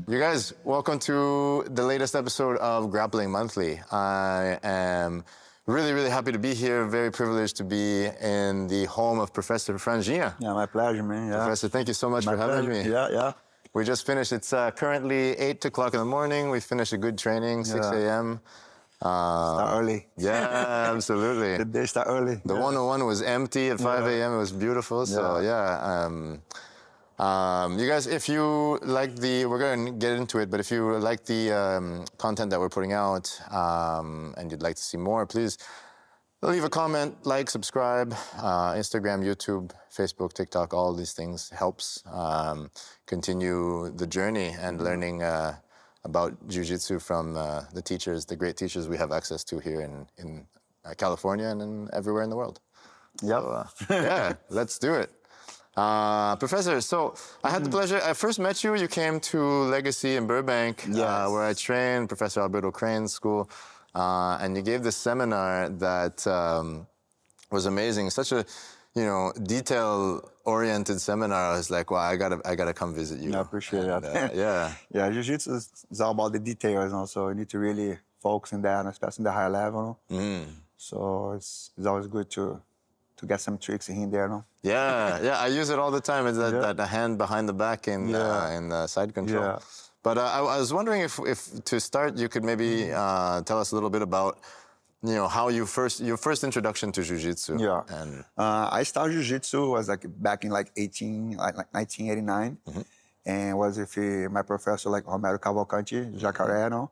You guys, welcome to the latest episode of Grappling Monthly. I am really, really happy to be here. Very privileged to be in the home of Professor Franjinha. Yeah, my pleasure, man. Yeah. Professor, thank you so much for having me. Yeah. We just finished. It's currently 8 o'clock in the morning. We finished a good training, 6 a.m. Start early. Yeah, absolutely. The day start early. The 101 was empty at 5 a.m. It was beautiful. So, you guys, if you like we're going to get into it, but if you like the content that we're putting out and you'd like to see more, please leave a comment, like, subscribe. Instagram, YouTube, Facebook, TikTok, all these things helps continue the journey and learning about jiu-jitsu from the teachers, the great teachers we have access to here in California and everywhere in the world. Yep. So, yeah, let's do it. Professor, so I had the pleasure, I first met you, you came to Legacy in Burbank, where I trained, Professor Alberto Crane's school, and you gave this seminar that was amazing, such a, detail-oriented seminar. I was like, wow, I gotta come visit you. I appreciate that. Yeah, jiu-jitsu is all about the details, so you need to really focus on that, especially in the high level. So it's always good to get some tricks in there, no? Yeah, I use it all the time. It's that hand behind the back in the side control. Yeah. But I was wondering if to start, you could maybe tell us a little bit about, how your first introduction to jiu-jitsu. Yeah. And I started jiu-jitsu was back in 1989, and was with my professor Romero Cavalcante, Jacaré, no?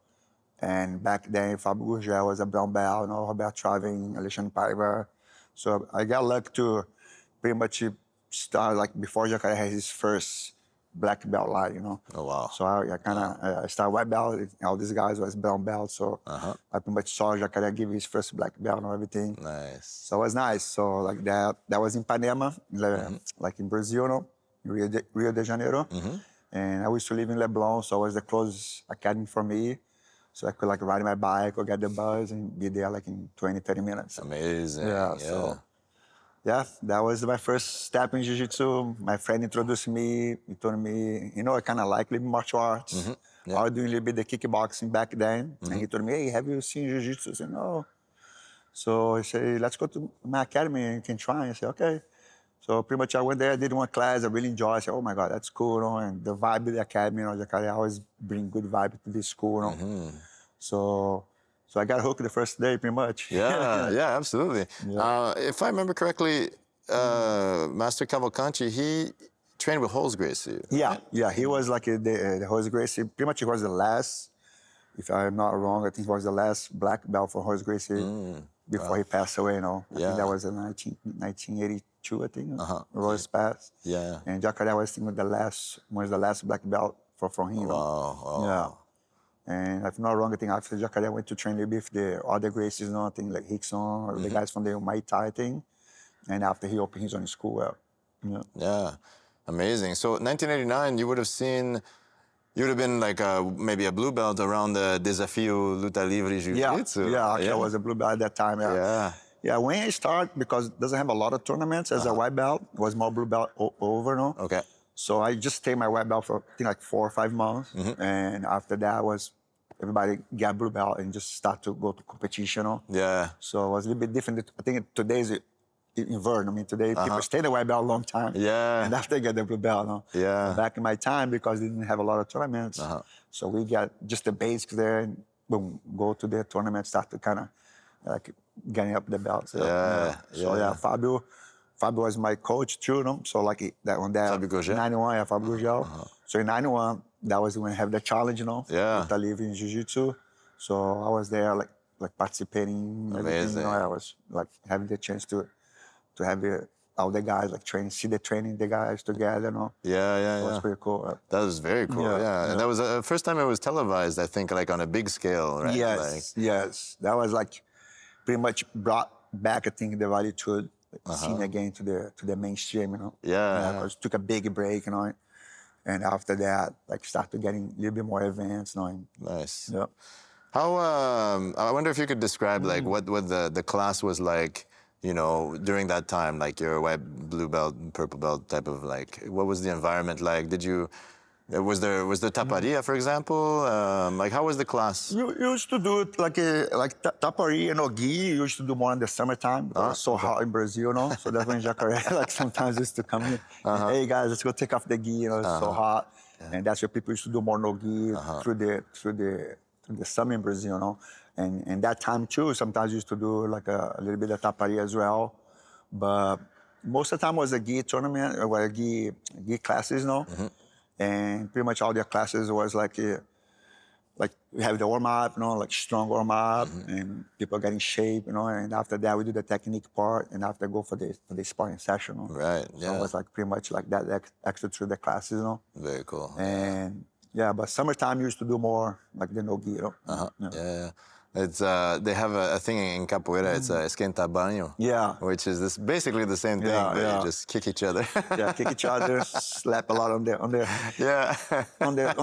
And back then Fábio Gurgel was a brown belt, Roberto Traven, Alexandre Paiva. So I got lucky to pretty much start before Jacaré had his first black belt line, Oh, wow. So I I started white belt. All these guys was brown belt. So I pretty much saw Jacaré give his first black belt and everything. Nice. So it was nice. So that was in Panema, in Brazil, in Rio de Janeiro. And I used to live in Leblon, so it was the closest academy for me. So I could ride my bike or get the bus and be there in 20, 30 minutes. Amazing. So that was my first step in jiu-jitsu. My friend introduced me. He told me, I kind of like living martial arts. I was doing a little bit of kickboxing back then. And he told me, hey, have you seen jiu-jitsu? I said, no. So he said, let's go to my academy and you can try. I said, okay. So pretty much I went there, did one class, I really enjoyed it. I said, oh my God, that's cool, And the vibe of the academy, Jacaré always bring good vibe to this school, So I got hooked the first day, pretty much. Yeah, absolutely. Yeah. If I remember correctly, Master Cavalcanti, he trained with Holz Gracie. Yeah, he was the Holz Gracie. Pretty much he was the last, if I'm not wrong, I think he was the last black belt for Holz Gracie before he passed away, I think that was in 1982, I think, Royce passed. Yeah. And Jacaré was the last black belt from him. Wow. Yeah. And if I'm not wrong, I think after Jacaré, I went to train with the other Gracies, I think like Hickson or the guys from the Muay Thai thing. And after he opened his own school. Yeah, amazing. So 1989, you would have been maybe a blue belt around the Desafio Luta Livre Jiu-Jitsu. Yeah, I was a blue belt at that time. Yeah, when I started, because it doesn't have a lot of tournaments as a white belt, it was more blue belt over, Okay. So I just stayed my white belt for, I think, 4 or 5 months. And after that everybody got blue belt and just start to go to competition. Yeah. So it was a little bit different. I think today's invert. I mean, today people stay the white belt a long time. Yeah. And after they get the blue belt. Yeah. But back in my time, because they didn't have a lot of tournaments, so we got just the basics there and boom, go to the tournament, start to kind of getting up the belt. So, Fábio was my coach too, So that one there, Fábio Gurgel? 91, Fábio Gurgel. So in 91, that was when I have the challenge, Yeah. To live in jiu-jitsu. So I was there, participating. Amazing. I was having the chance to have all the guys see the training, the guys together, Yeah. So it was pretty cool. That was very cool. Yeah. And that was the first time it was televised, I think, on a big scale, right? Yes. That was pretty much brought back, I think, the value to scene again to the mainstream, Yeah. Because took a big break, And after that, started getting a little bit more events, Nice. Yeah. How I wonder if you could describe what the class was like, during that time, your white, blue belt, purple belt type of what was the environment like? Did you Was there taparia, for example? Like, how was the class? You used to do it like tapari and ogi. You used to do more in the summertime because it's so hot in Brazil, you know. So that's when Jacaré like sometimes used to come in. And, hey guys, let's go take off the gi. You know, it's so hot, and that's where people used to do more no gi through the summer in Brazil, you know. And that time too, sometimes you used to do like a little bit of tapari as well, but most of the time was a gi tournament or gi classes, you know. And pretty much all their classes was like we have the warm up, you know, like strong warm up, and people get in shape, you know. And after that, we do the technique part, and after go for the sparring session. You know? Right. Yeah. So it was like pretty much like that extra through the classes, you know. Very cool. And but summertime used to do more like the no-gi, you know. Yeah. It's they have a thing in capoeira. It's esquenta banho. Yeah. Which is basically the same thing, but you just kick each other. Kick each other, slap a lot on the on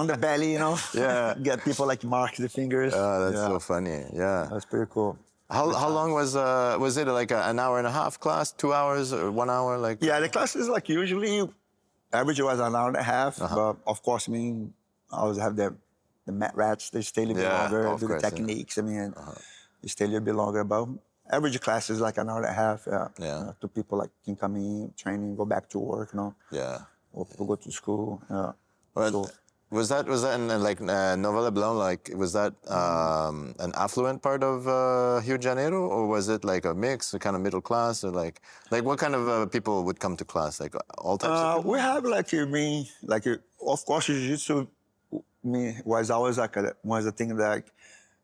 the belly, you know. Yeah. Get people like mark the fingers. Oh, that's so funny. Yeah. That's pretty cool. How long was it like an hour and a half class, 2 hours or 1 hour? Like the class is like usually average was an hour and a half, but of course, I mean, I always have the mat rats, they stay a little bit longer, do the techniques, I mean, they stay a little bit longer, but average class is like an hour and a half, to people like can come in, training, go back to work, you know, or people go to school, so, was that in like Nova Leblon, like, was that an affluent part of Rio de Janeiro, or was it like a mix, a kind of middle class, or like what kind of people would come to class, like all types of people? We have of course, Jiu-Jitsu was always like one of the things that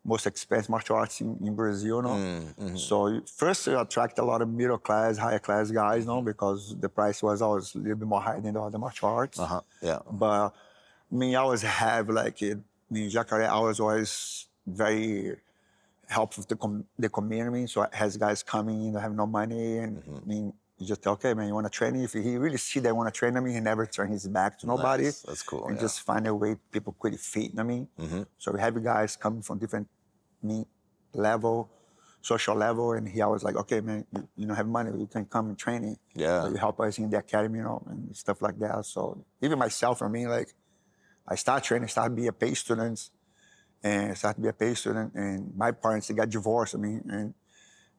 most expensive martial arts in Brazil, you know. So first you attract a lot of middle class, higher class guys, you know, because the price was always a little bit more high than the other martial arts. But I always have Jacaré always very helpful with the community. So it has guys coming in that have no money, and you just tell, okay, man, you want to train me? If he really see they want to train me, he never turn his back to nobody. Nice. That's cool. And just find a way people could fit, you know what I mean? So we have guys coming from different level, social level, and he always like, okay, man, you don't have money, you can come and train me. So you help us in the academy, you know, and stuff like that. So even myself, I mean, like, I started training, started being a paid student, and my parents, they got divorced, I mean,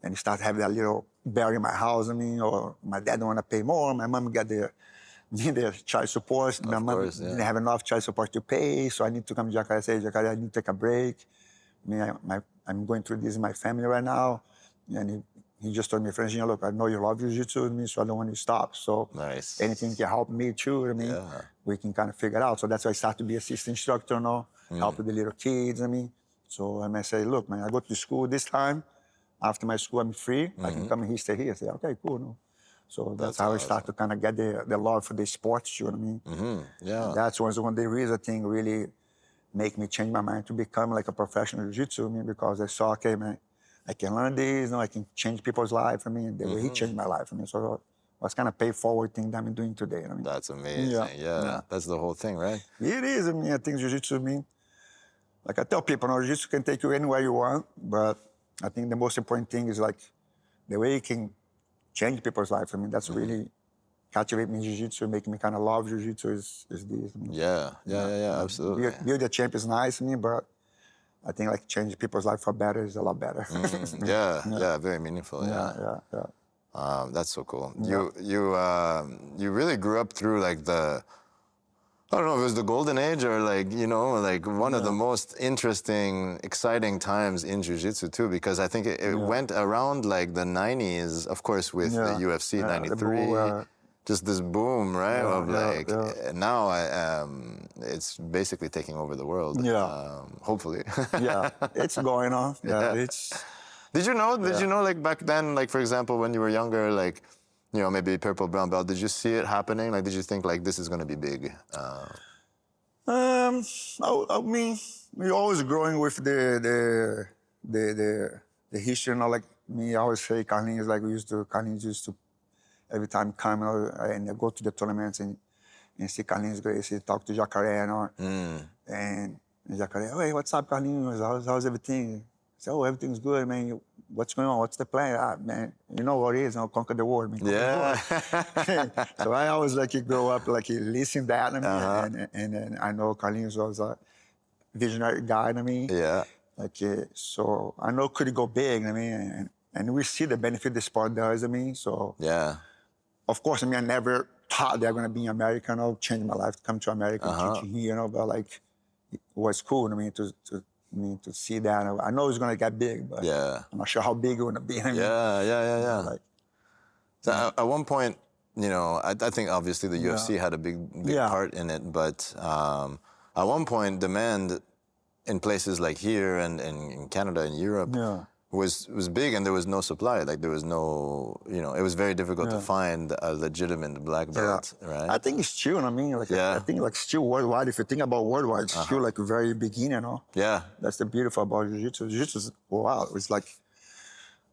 and started having that little bear in my house, I mean, or my dad don't want to pay more, my mom got the child support, my mom didn't have enough child support to pay, so I need to come to Jacaré and say, Jacaré, I need to take a break. I mean, I'm going through this in my family right now, and he just told me, Franjinha, look, I know you love Jiu-Jitsu, so I don't want you to stop. So anything can help me too, I mean, we can kind of figure it out. So that's why I started to be assistant instructor, you know, help with the little kids, I mean. So I say, look, man, I go to school this time. After my school, I'm free. I can come and stay here. I say, okay, cool. No? So that's how I start to kind of get the love for the sports, you know what I mean? That's one of the reasons I think really make me change my mind to become like a professional jiu-jitsu, I mean, because I saw, okay, man, I can learn this, you know, I can change people's life, I mean, the way he changed my life, I mean, so it was kind of pay forward thing that I'm doing today, I mean. That's amazing, That's the whole thing, right? It is, I mean, I think jiu-jitsu, I mean, like I tell people, no, jiu-jitsu can take you anywhere you want, but I think the most important thing is like the way you can change people's life. I mean, that's really captivate me in jiu-jitsu, making me kind of love jiu-jitsu is this. I mean, absolutely. Build a champ is nice, I mean, but I think like changing people's life for better is a lot better. Very meaningful. That's so cool. You really grew up through like I don't know if it was the golden age or like, you know, like one of the most interesting, exciting times in jiu-jitsu too, because I think it went around like the 90s, of course, with the UFC 93, just this boom, right? Now it's basically taking over the world. Hopefully. It's going on. It's. Did you know like back then, like for example, when you were younger, like, you know, maybe purple, brown belt, did you see it happening? Like, did you think, like, this is going to be big? I mean, we're always growing with the history, you know, like me, I always say Carlinhos used to every time come, you know, and go to the tournaments and see Carlinhos Gracie, talk to Jacaré, you know, and Jacaré, hey, what's up, Carlinhos? How's everything? I say, oh, everything's good, man. what's going on? What's the plan? Man, you know what it is, conquer the world. Man, conquer the world. So I always grow up listen that, and I know Carlinhos was a visionary guy, Yeah. So I know could go big, and we see the benefit the sport does, so. Yeah. Of course, I never thought they're going to be in America, change my life, come to America, and teach here, but it was cool, to see that. I know it's going to get big, but I'm not sure how big it's going to be. Yeah. So at one point, I think obviously the UFC had a big part in it, but at one point, demand in places like here and in Canada and Europe was big, and there was no supply. There was no, it was very difficult to find a legitimate black belt, right? I think it's still, I think still worldwide. If you think about worldwide, it's still very beginning, Yeah. That's the beautiful about jiu-jitsu. Jiu-jitsu is, wow, it's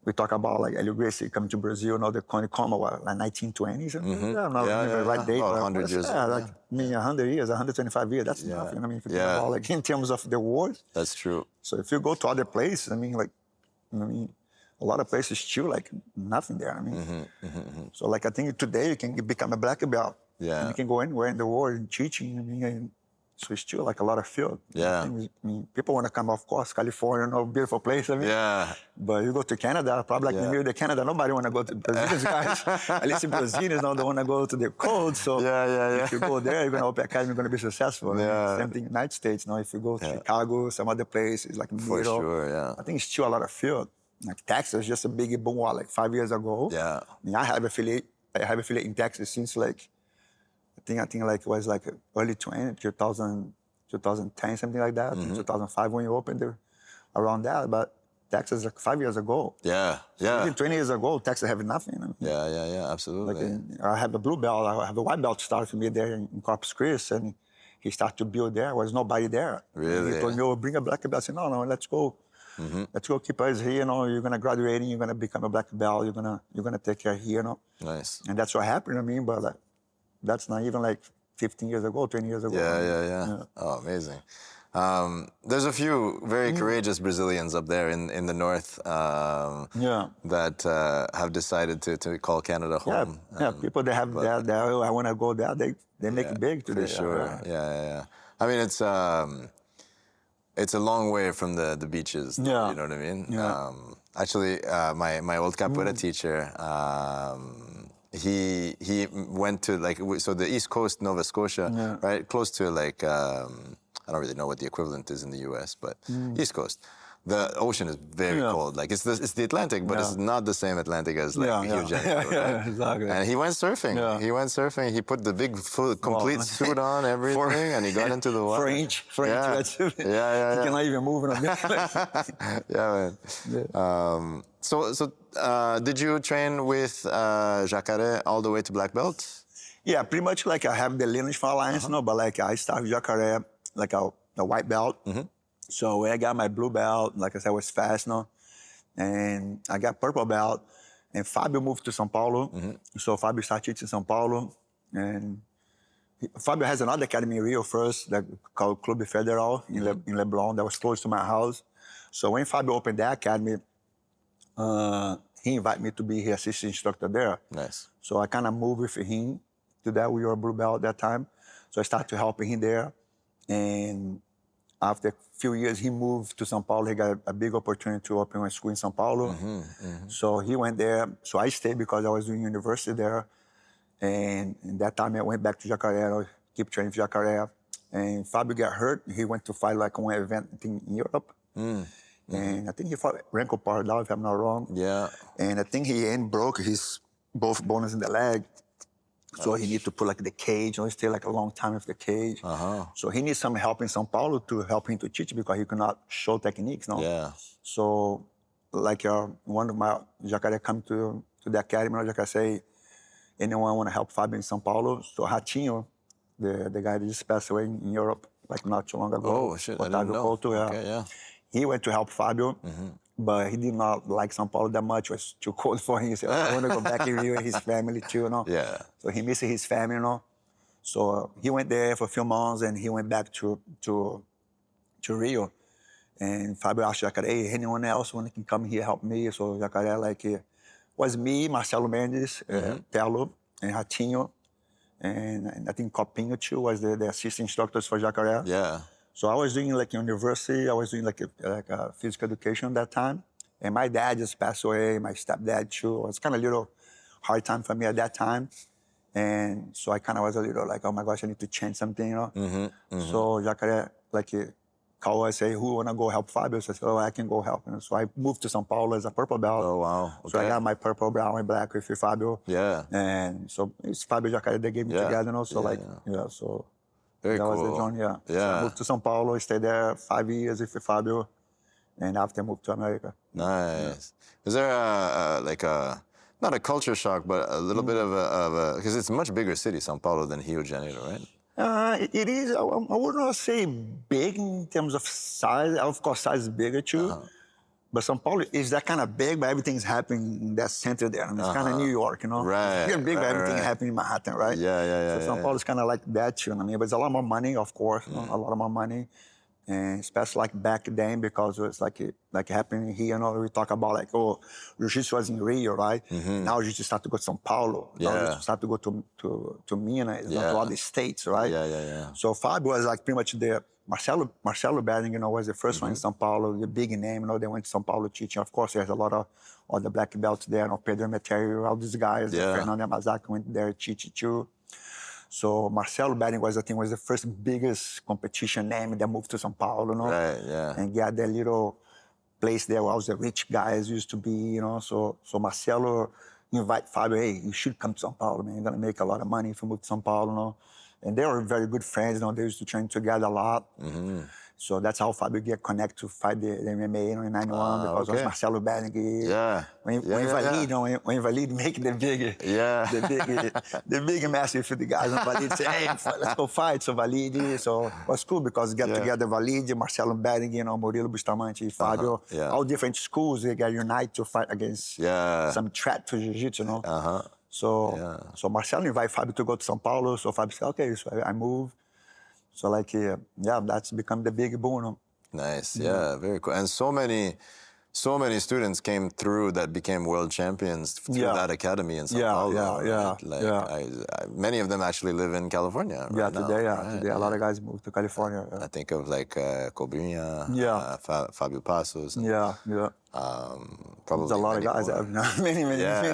we talk about Helio Gracie coming to Brazil, the Connie Como, 1920s. I'm not remember the right date. About 100 years. 100 years, 125 years, that's nothing. If you think about, in terms of the world. That's true. So if you go to other places, a lot of places still nothing there. So I think today you can become a black belt. Yeah. And you can go anywhere in the world and teaching. And so it's still a lot of field. Yeah. People want to come, of course, California, beautiful place. But you go to Canada, probably you to Canada, nobody want to go to Brazilians, guys. At least Brazilians don't want to go to the cold. So if you go there, you're going to open academy, you're going to be successful. Same thing in the United States. If you go to Chicago, some other places For sure, yeah. I think it's still a lot of field. Texas, just a big boom, 5 years ago. Yeah. I have affiliate in Texas since I think it was early 2010, something like that. 2005 when you opened there, around that. But Texas 5 years ago. Yeah. Even 20 years ago, Texas had nothing. Yeah, absolutely. I have a blue belt, I have a white belt started for me there in Corpus Christi, and he started to build there. There was nobody there. Really? And he told me, bring a black belt. I said, no, let's go. Let's go keep us here, you're going to graduate, you're going to become a black belt, you're gonna take care here, Nice. And that's what happened, but that's not even 15 years ago, 20 years ago. Yeah. Oh, amazing. There's a few very courageous Brazilians up there in the north that have decided to call Canada home. Yeah, people that have that, I want to go there, they make it big today. For sure, yeah. I mean, it's a long way from the beaches, you know what I mean? Yeah. Actually, my old capoeira teacher, he went to so the East Coast, Nova Scotia, right? Close to I don't really know what the equivalent is in the US, but East Coast. The ocean is very cold. It's the Atlantic, but it's not the same Atlantic as Eugenico, right? Exactly. And he went surfing. He put the big complete suit on, everything, and he got into the water. 4 inch. Yeah. He cannot even move on a man. So did you train with Jacaré all the way to black belt? Yeah, pretty much I have the lineage for Alliance, but I started Jacaré a white belt. So when I got my blue belt, like I said, I was fast, and I got purple belt, and Fabio moved to São Paulo. So Fabio started teaching in São Paulo, and Fabio has another academy in Rio first, called Clube Federal in Leblon, that was close to my house. So when Fabio opened that academy, he invited me to be his assistant instructor there. Nice. So I kind of moved with him to that. We were blue belt at that time. So I started to help him there, and after a few years, he moved to São Paulo. He got a big opportunity to open a school in São Paulo. So he went there. So I stayed because I was doing university there. And in that time, I went back to Jacaré, keep training for Jacaré. And Fabio got hurt. He went to fight one event in Europe. And I think he fought Renko Pardal, if I'm not wrong. Yeah. And I think he broke his both bones in the leg. So he needs to put the cage, stay a long time with the cage. So he needs some help in São Paulo to help him to teach because he cannot show techniques, Yeah. So one of my Jacaré come to the academy, Jacaré say, anyone want to help Fabio in São Paulo? So Ratinho, the guy that just passed away in Europe, not too long ago. Oh, shit, I didn't know. Okay, yeah. He went to help Fabio. But he did not like São Paulo that much. It was too cold for him. He said, I want to go back in Rio and his family too, Yeah. So he missed his family, So he went there for a few months and he went back to Rio. And Fabio asked Jacaré, hey, anyone else want to come here help me? So Jacaré, like, was me, Marcelo Mendes, Tello, and Ratinho, and I think Copinho too was the assistant instructors for Jacaré. Yeah. So I was doing like university, I was doing like a physical education that time. And my dad just passed away, my stepdad too. It was kind of a little hard time for me at that time. And so I kind of was a little like, oh my gosh, I need to change something, you know? So Jacaré, like, called us, say, who wanna go help Fabio? So I said, oh, I can go help. And so I moved to São Paulo as a purple belt. Oh, wow. Okay. So I got my purple, brown, and black with Fabio. Yeah. And so it's Fabio Jacaré, they gave me together, you know? So so very that cool. was the journey, Yeah. So I moved to São Paulo, stayed there 5 years with Fabio, and after I moved to America. Nice. Is there not a culture shock, but a little bit of a, because it's a much bigger city, São Paulo, than Rio de Janeiro, right? It is, I would not say big in terms of size. Of course, size is bigger too. But São Paulo is that kind of big, but everything's happening in that center there. I mean, it's kind of New York, you know? Right. It's big, but everything happening in Manhattan, right? Yeah. So São Paulo is kind of like that too, I mean? But it's a lot more money, of course, you know, a lot more money. And especially like back then, because it was like happening here, you know, we talk about like, oh, Jiu-Jitsu was in Rio, right? Now Jiu-Jitsu start to go to São Paulo. Now Jiu-Jitsu start to go to Minas, to other states, right? Yeah. So Fabio was like pretty much the, Marcelo Bering, you know, was the first one in São Paulo, the big name, you know, they went to São Paulo teaching. Of course, there's a lot of the black belts there, you know, Pedro Meterio, all these guys, Fernando Yamazaki went there teaching too. So Marcelo Bering was, I think, was the first biggest competition name that moved to São Paulo, you know? Right, yeah. And got that little place there where all the rich guys used to be, you know? So Marcelo invite Fabio, hey, you should come to São Paulo, man. You're gonna make a lot of money if you move to São Paulo, you know? And they were very good friends, you know? They used to train together a lot. So that's how Fabio get connected to fight the MMA, you know, in 91, because it was Marcelo Bering. When Invalid make the big massive for the guys. And Valide say, hey, let's go fight. So Valide, so it was cool because get together Valide, Marcelo Bering, you know, Murilo Bustamante, Fabio, all different schools, they got united to fight against some threat to Jiu-Jitsu, you know. So Marcelo invited Fabio to go to São Paulo. So Fabio said, okay, so I moved. So like, that's become the big boom. Nice, yeah, very cool. And so many students came through that became world champions through that academy in São Paulo. Right? Many of them actually live in California right now. Today a lot of guys moved to California. I think of like Cobrinha, Fabio Passos. Probably there's a lot of guys that have many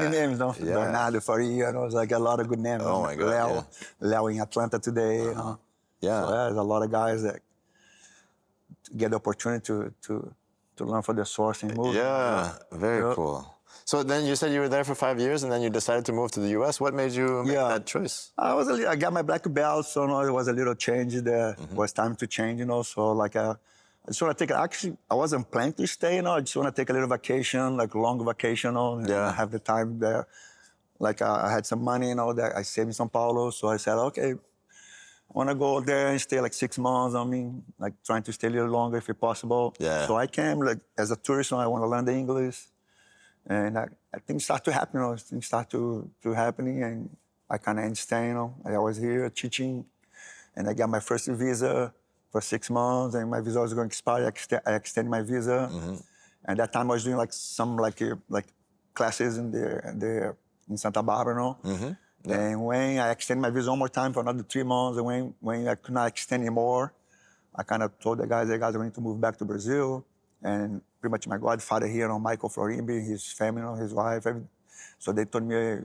names, no? Bernardo Faria, you know, it's like a lot of good names. Oh my God, Leo in Atlanta today, you know? Yeah. So there's a lot of guys that get the opportunity to learn from the source and move. Yeah, very cool. So then you said you were there for 5 years and then you decided to move to the US. What made you make that choice? I got my black belt, so you know, it was a little change there. It was time to change, you know, so like I just want to take, actually, I wasn't planning to stay, you know, I just want to take a little vacation, like long vacation, you know, and have the time there. Like I had some money, you know, that I saved in São Paulo, so I said, okay, I want to go there and stay like 6 months. I mean, like trying to stay a little longer if possible. So I came like as a tourist. I want to learn the English, and I things start to happen. You know, things start to happening, and I kind of understand. You know, I was here teaching, and I got my first visa for 6 months, and my visa was going to expire. I extended my visa, and that time I was doing like some like classes in Santa Barbara, you know. And when I extended my visa one more time for another 3 months, and when I could not extend anymore, I kind of told the guys, I need to move back to Brazil. And pretty much my godfather here, you know, Michael Florimbi, his family, you know, his wife. So they told me,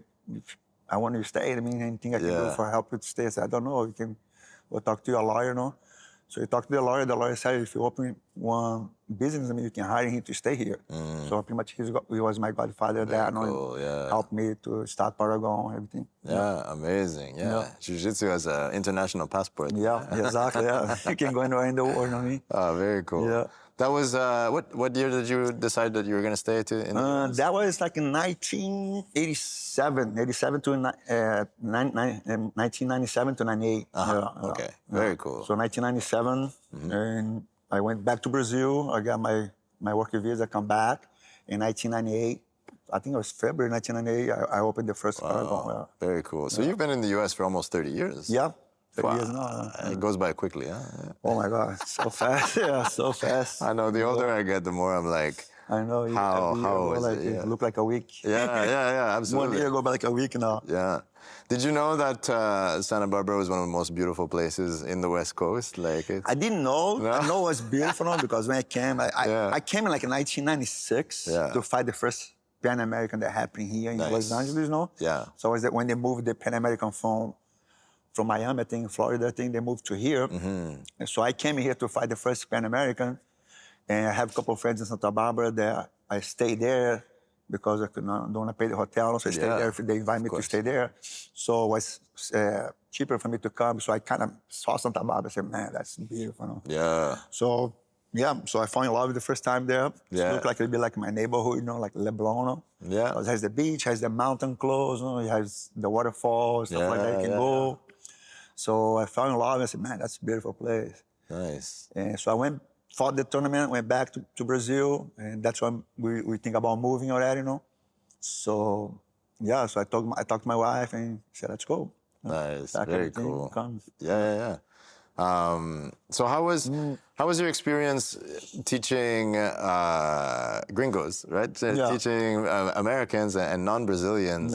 I want you to stay. I mean, anything I can do for help you to stay. I said, I don't know. We'll talk to your lawyer, you know. So he talked to the lawyer said, if you open one business, I mean, you can hire him to stay here. So pretty much he was my godfather there, you know, helped me to start Paragon, everything. Yeah, amazing, Jiu-Jitsu has an international passport. Yeah, exactly, You can go anywhere in the world, you know what I mean? Oh, very cool. Yeah. That was, what year did you decide that you were going to stay in the US? That was like in 1987 to 1997 to 98. Okay, very cool. So 1997, and I went back to Brazil. I got my work visa, come back. In 1998, I think it was February 1998, I opened the first Paragon. Very cool. So you've been in the US for almost 30 years. Yeah. 30 years now. It goes by quickly, huh? Yeah. Oh my God, so fast. Yeah, so fast. I know. The older I get, the more I'm like, I know. how was like, it? Yeah. It looked like a week. Yeah, 1 absolutely. year ago, but like a week now. Yeah. Did you know that Santa Barbara was one of the most beautiful places in the West Coast? Like I didn't know. No? I know it was beautiful because when I came, I came in like in 1996 to fight the first Pan American that happened here in Los Angeles, no? Yeah. So it was that when they moved the Pan American from Miami, I think, Florida, I think they moved to here. And so I came here to fight the first Pan American. And I have a couple of friends in Santa Barbara that I stayed there because I don't want to pay the hotel. So I stayed there if they invite me to stay there. So it was cheaper for me to come. So I kind of saw Santa Barbara and said, man, that's beautiful. No? Yeah. So, so I fell in love the first time there. Yeah. It looked like it'd be like my neighborhood, like Leblon. No? Yeah. It has the beach, has the mountain close, it has the waterfall, stuff like that you can go. So I fell in love and I said, man, that's a beautiful place. Nice. And so I fought the tournament, went back to Brazil, and that's when we think about moving already, So, so I talked to my wife and said, let's go. Nice, very cool. Comes. Yeah. So how was your experience teaching gringos, right? Teaching Americans and non-Brazilians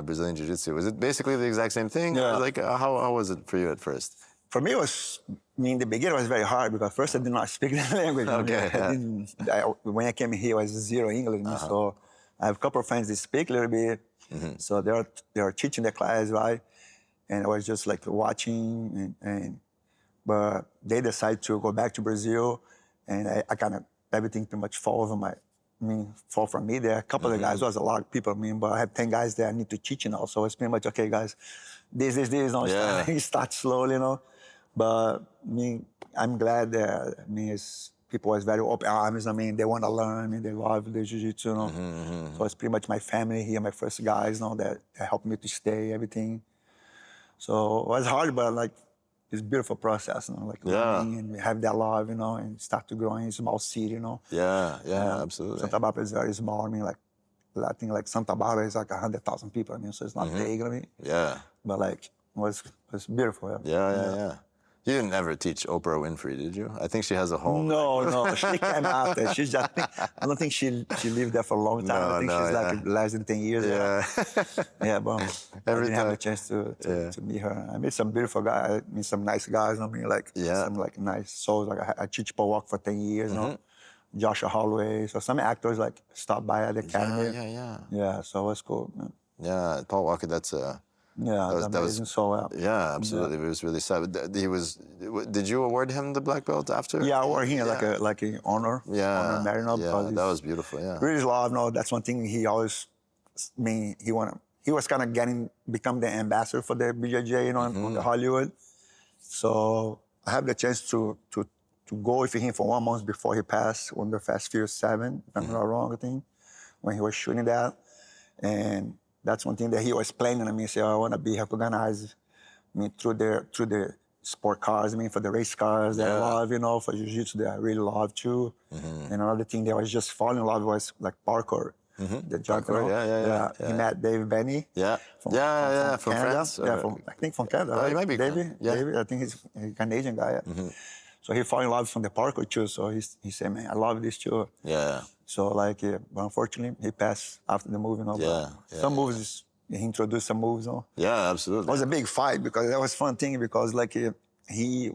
Brazilian Jiu Jitsu. Was it basically the exact same thing? Yeah. Like how was it for you at first? For me, in the beginning, it was very hard because first I did not speak the language. When I came here, I was zero English. So I have a couple of friends that speak a little bit. So they are teaching the class, right? And I was just like watching, but they decided to go back to Brazil, and I kind of everything pretty much fall from me. There are a couple of guys. There was a lot of people, but I have 10 guys that I need to teach, So it's pretty much okay, guys. This. Start slowly, But I'm glad that people was very open arms. They want to learn. They love the jiu-jitsu. So it's pretty much my family here, my first guys, that helped me to stay, everything. So it was hard, but it's a beautiful process, learning and have that love, and start to grow in a small city, Yeah, absolutely. Santa Barbara is very small. I think Santa Barbara is 100,000 people. So it's not big. Yeah. But it was beautiful. Yeah. You didn't ever teach Oprah Winfrey, did you? I think she has a home. No, she came after. I don't think she lived there for a long time. I think she's less than 10 years. Yeah, but I didn't have a chance to meet her. I met some beautiful guys. I met some nice guys. Some nice souls. I teach Paul Walker for 10 years. Joshua Holloway. So some actors stopped by at the academy. Yeah, so it was cool. Yeah, Paul Walker. That's that was so yeah, absolutely. It was really sad. Did you award him the black belt after? Yeah, I awarded him like an honor. Yeah, honor that was beautiful. Yeah, really love. That's one thing he always. He was kind of become the ambassador for the BJJ, on the Hollywood. So I have the chance to go with him for 1 month before he passed on the Fast Furious 7, if I'm not wrong, I think, when he was shooting that. And that's one thing that he was planning. Say, I want to be recognized through the sport cars, for the race cars that I love, for jiu-jitsu that I really love too. And another thing that I was just falling in love with was parkour. The Jacaré. He met David Benny. From Canada. France. I think from Canada. Oh, right? he might be. David. I think he's a Canadian guy. So he fell in love from the parkour too. So he said, man, I love this too. Yeah. So but unfortunately, he passed after the movie. Some moves, he introduced some moves. Yeah, absolutely. It was a big fight because that was a fun thing because he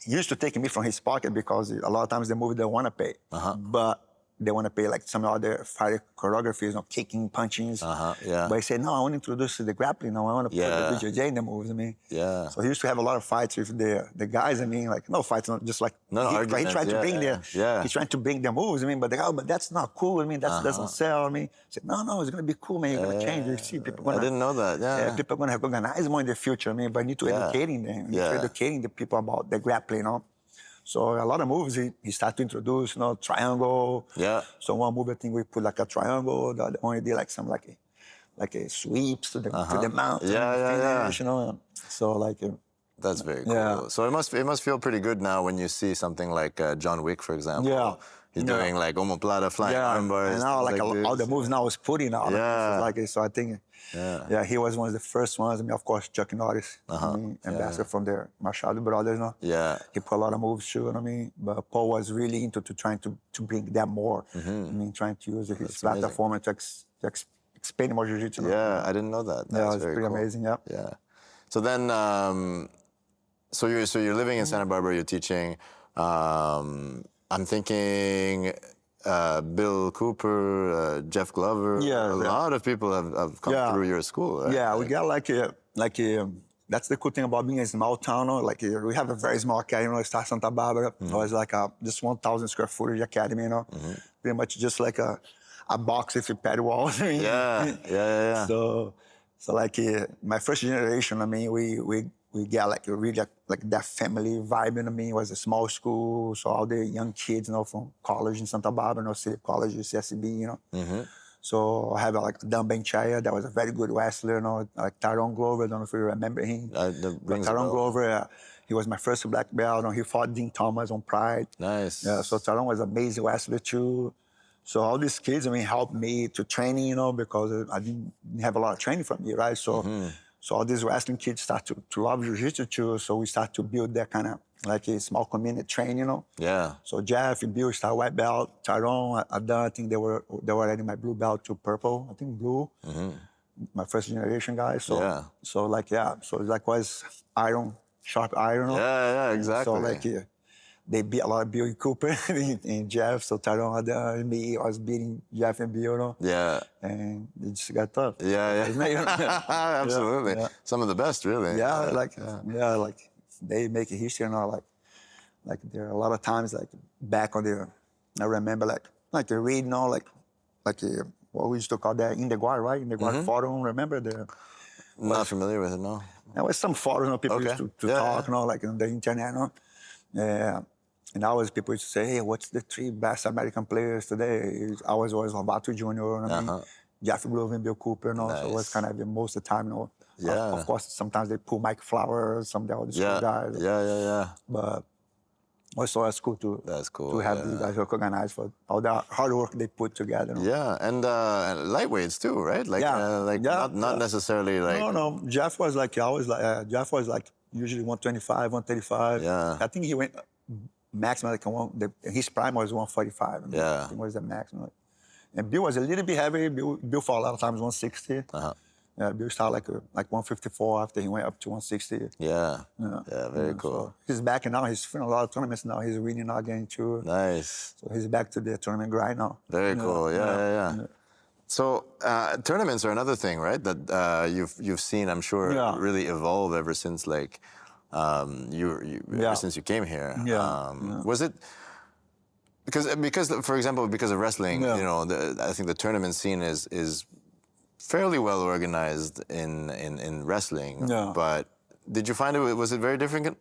used to take me from his pocket because a lot of times the movie they want to pay, but they want to pay some other fighter choreographies, kicking, punching. But he said, no, I want to introduce the grappling. I want to put the BJJ in the moves. So he used to have a lot of fights with the guys. No fights, not just he tried to bring he's trying to bring the moves. But but that's not cool. That doesn't sell. I said, no, it's going to be cool, man. You're going to change. You see, people I didn't know that. Yeah. People are going to recognize more in the future. But I need to educating them. Educating the people about the grappling. So a lot of moves he started to introduce, triangle. Yeah. So one move I think we put a triangle. The other one he did some a sweeps to the mountain. Yeah. So That's very cool. Yeah. So it must feel pretty good now when you see something like John Wick, for example. Yeah. He's doing like omoplata, flying arm bars. And now like this. all the moves now is putting out. Yeah. So I think, he was one of the first ones. I mean, of course, Chuck Norris, ambassador from the Machado brothers, Yeah. He put a lot of moves too, But Paul was really into trying to bring that more. Trying to use his platform to expand more jiu-jitsu. Yeah, I didn't know that. That's it was very pretty cool. amazing, yeah. Yeah. So then, so you're living in Santa Barbara, you're teaching. I'm thinking Bill Cooper, Jeff Glover. Yeah, a lot of people have come through your school. Right? Yeah, we got that's the cool thing about being a small town. We have a very small academy. It starts Santa Barbara. It was like just 1,000 square footage academy. Pretty much just like a box with pad walls. Yeah. So like my first generation. We got like really like that family vibe. It was a small school, so all the young kids, from college in Santa Barbara, City College, CSB, So I have like Dan Benchaya, that was a very good wrestler, like Tyrone Glover. I don't know if you remember him. Tyrone Glover, he was my first black belt. He fought Dean Thomas on Pride. Nice. Yeah, so Tyrone was an amazing wrestler too. So all these kids, helped me to training, because I didn't have a lot of training from me, right? So. So all these wrestling kids start to love jiu-jitsu too. So we start to build that kind of like a small community training, Yeah. So Jeff and Bill start white belt. Tyrone, I think they were already my blue belt to purple. I think blue. My first generation guys. So So was iron, sharp iron. Yeah, exactly. So they beat a lot of Bill Cooper and Jeff. So Tyrone and me, I was beating Jeff and Bill. Yeah. And it just got tough. Yeah. Absolutely. Yeah. Some of the best, really. Yeah, they make a history, like there are a lot of times like back on the, I remember like the read, what we used to call that in the guard, right? In the guard forum, remember the? Not familiar with it, no. There was some forum, people used to talk, like on the internet, Yeah. And always people used to say, hey, what's the 3 best American players today? I was always Lobato Jr., Jeff Glover and Bill Cooper, Nice. So it was kind of most of the time, Yeah. Of course, sometimes they pull Mike Flowers, some of the other school guys. Yeah. But also it's cool to have these guys recognized for all the hard work they put together. Yeah, and lightweights too, right? Not necessarily like. No. Jeff was like usually 125, 135. Yeah. I think he went maximum his prime was 145. I think was the maximum. And Bill was a little bit heavy. Bill fought a lot of times 160. Bill started like 154 after he went up to 160. Yeah, very cool. So he's back now. He's winning a lot of tournaments now. He's winning again too. Nice. So he's back to the tournament grind now. Very cool. Yeah. So tournaments are another thing, right? That you've seen, I'm sure, really evolve ever since ever since you came here. Was it? Because for example, because of wrestling, I think the tournament scene is fairly well organized in wrestling. Yeah. But did you find was it very different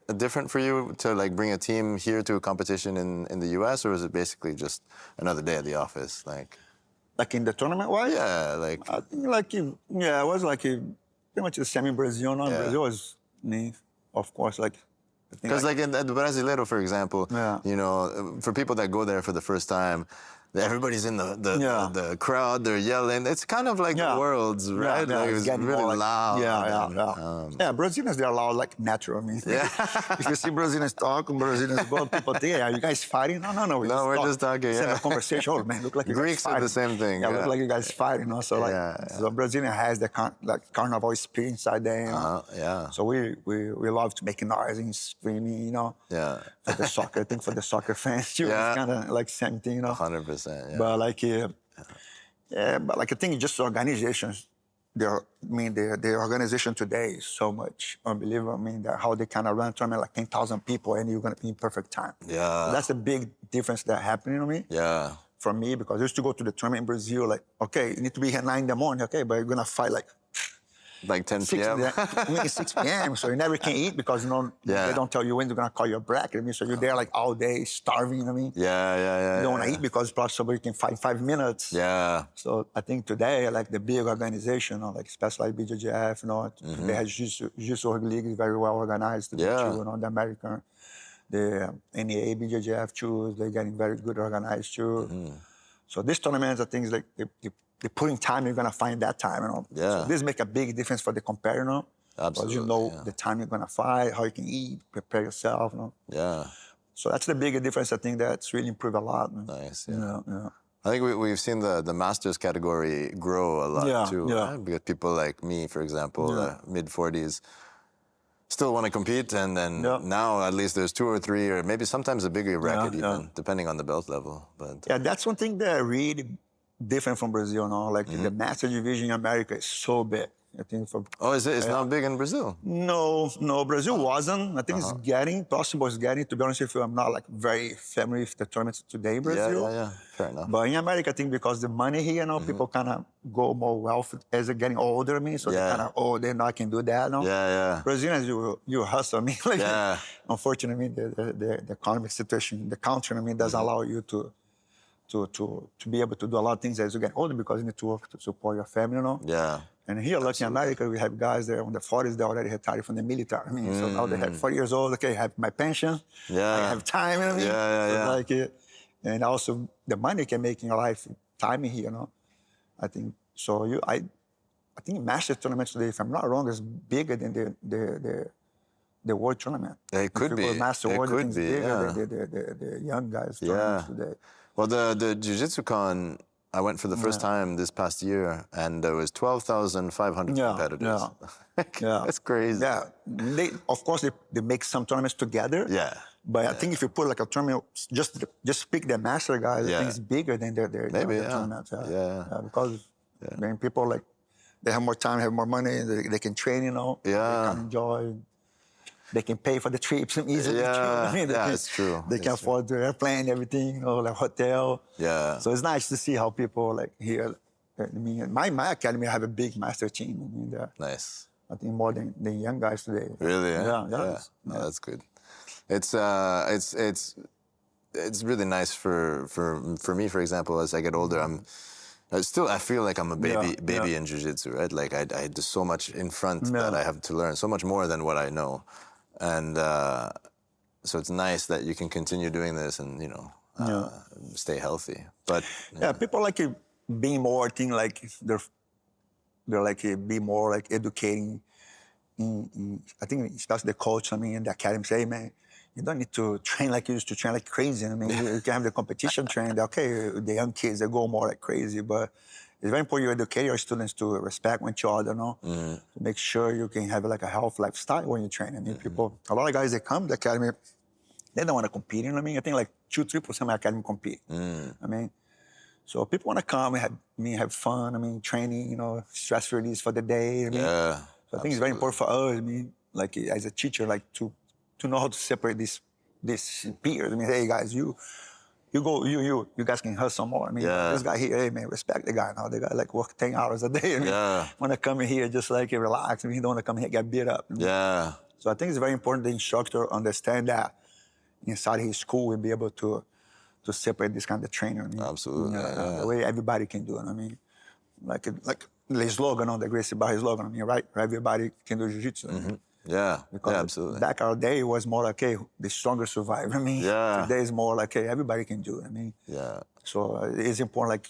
for you to bring a team here to a competition in the US, or was it basically just another day at the office? Like in the tournament wise? Yeah, I think it was pretty much the same in Brazil. Brazil was of course because in the Brasileiro, for example, for people that go there for the first time, everybody's in the crowd, they're yelling. It's kind of like the world's, right? It's really loud. Brazilians, they're loud, natural. If you see Brazilians talk, Brazilians go, people think, are you guys fighting? No, we're just talking. It's a conversation. Oh, man, look like you Greeks guys fighting. are the same thing. Look like you guys fighting. So Brazilian has the carnival spirit inside them. So we love to make noise and screaming, For the soccer, I think for the soccer fans, too. It's kind of same thing, 100%. Yeah. But I think just organizations, the organization today is so much unbelievable. How they kind of run tournament 10,000 people and you're gonna be in perfect time. Yeah. So that's a big difference that happening for me, because I used to go to the tournament in Brazil, okay, you need to be here at 9 in the morning, okay, but you're gonna fight Like 10 6 p.m.? I mean, it's 6 p.m., so you never can eat because, you know, Yeah. they don't tell you when they're going to call your bracket. I mean, so you're there like all day starving, I mean. Yeah. You don't want to eat because possibly you can fight 5 minutes. Yeah. So I think today, like the big organization, you know, like especially ibjjf, you know, they have Jiu-Jitsu League is very well organized. Too, you know, the American, the NEA, BJJF too, they're getting very good organized too. So these tournaments are things like they put in time, you're gonna find that time, you know. Yeah. So this make a big difference for the competitor, you know. Absolutely. Because you know the time you're gonna fight, how you can eat, prepare yourself, you know. Yeah. So that's the big difference. I think that's really improved a lot. Man. Nice. Yeah. Yeah. I think we've seen the masters category grow a lot too. Yeah. Right? Because people like me, for example, mid-40s, still want to compete, and then now at least there's 2 or 3, or maybe sometimes a bigger bracket even, depending on the belt level. But yeah, that's one thing that really different from Brazil, no? Like the master division in America is so big. I think for is it? It's not big in Brazil. No, Brazil wasn't. I think it's getting possible. It's getting. To be honest with you, I'm not like very familiar with the tournaments today in Brazil. Yeah. Fair enough. But in America, I think because the money here, you know, people kind of go more wealthy as they're getting older. I mean, so they kind of they know I can do that. No? Yeah. Brazilians, you hustle. I mean, like, unfortunately, the economic situation, the country, I mean, doesn't allow you to be able to do a lot of things as you get older because you need to work to support your family, you know. Yeah. And here, like in America, we have guys there in the 40s, they already retired from the military. I mean, so now they have 40 years old, okay, I have my pension, I have time, you know what I mean? Yeah. Like, and also the money can make in your life, time here, you know. I think, so I think Master tournaments today, if I'm not wrong, is bigger than the World Tournament. It could be. Master World, I think is bigger than the young guys tournaments today. Well, the Jiu-Jitsu Con, I went for the first time this past year, and there was 12,500 competitors. That's crazy. Yeah, of course they make some tournaments together. Yeah. But I think if you put like a tournament, just pick the master guys, I think it's bigger than their tournaments. Because when people like, they have more time, have more money, they can train, you know. They can enjoy. They can pay for the trips easily. Yeah, I mean, it's true. They can afford the airplane, everything, you know, like hotel. Yeah. So it's nice to see how people like here. I mean, my academy have a big master team. I mean, nice. I think more than the young guys today. Really? Yeah. No, that's good. It's really nice for me, for example, as I get older. I feel like I'm a baby in jiu-jitsu, right? Like I do so much in front that I have to learn, so much more than what I know. And so it's nice that you can continue doing this and, you know, stay healthy. But people like being more, I think like they're like be more like educating. I think especially the coach, I mean, in the academy say, hey, man, you don't need to train like you used to train like crazy. I mean, you can have the competition train. Okay, the young kids, they go more like crazy, but it's very important you educate your students to respect each other, you know? To make sure you can have like a healthy lifestyle when you train. I mean, a lot of guys, they come to the academy, they don't want to compete, you know what I mean? I think like 2-3% of my academy compete. I mean, so people want to come and have fun, I mean, training, you know, stress release for the day. I mean, so I think it's very important for us, I mean, like as a teacher, like to know how to separate this peers. I mean, hey guys, you guys can hustle more. I mean, this guy here, hey man, respect the guy now. The guy like work 10 hours a day. I mean, want to come in here just like relax. I mean, he don't want to come here get beat up. So I think it's very important the instructor understand that inside his school will be able to separate this kind of trainer. I mean, absolutely. The way everybody can do it. I mean, like the slogan on the Gracie Bar slogan. I mean, right? Everybody can do jiu-jitsu. I mean, because absolutely. Back our day, it was more like, hey, the stronger survive. I mean, today is more like, hey, everybody can do it. I mean, so it's important, like,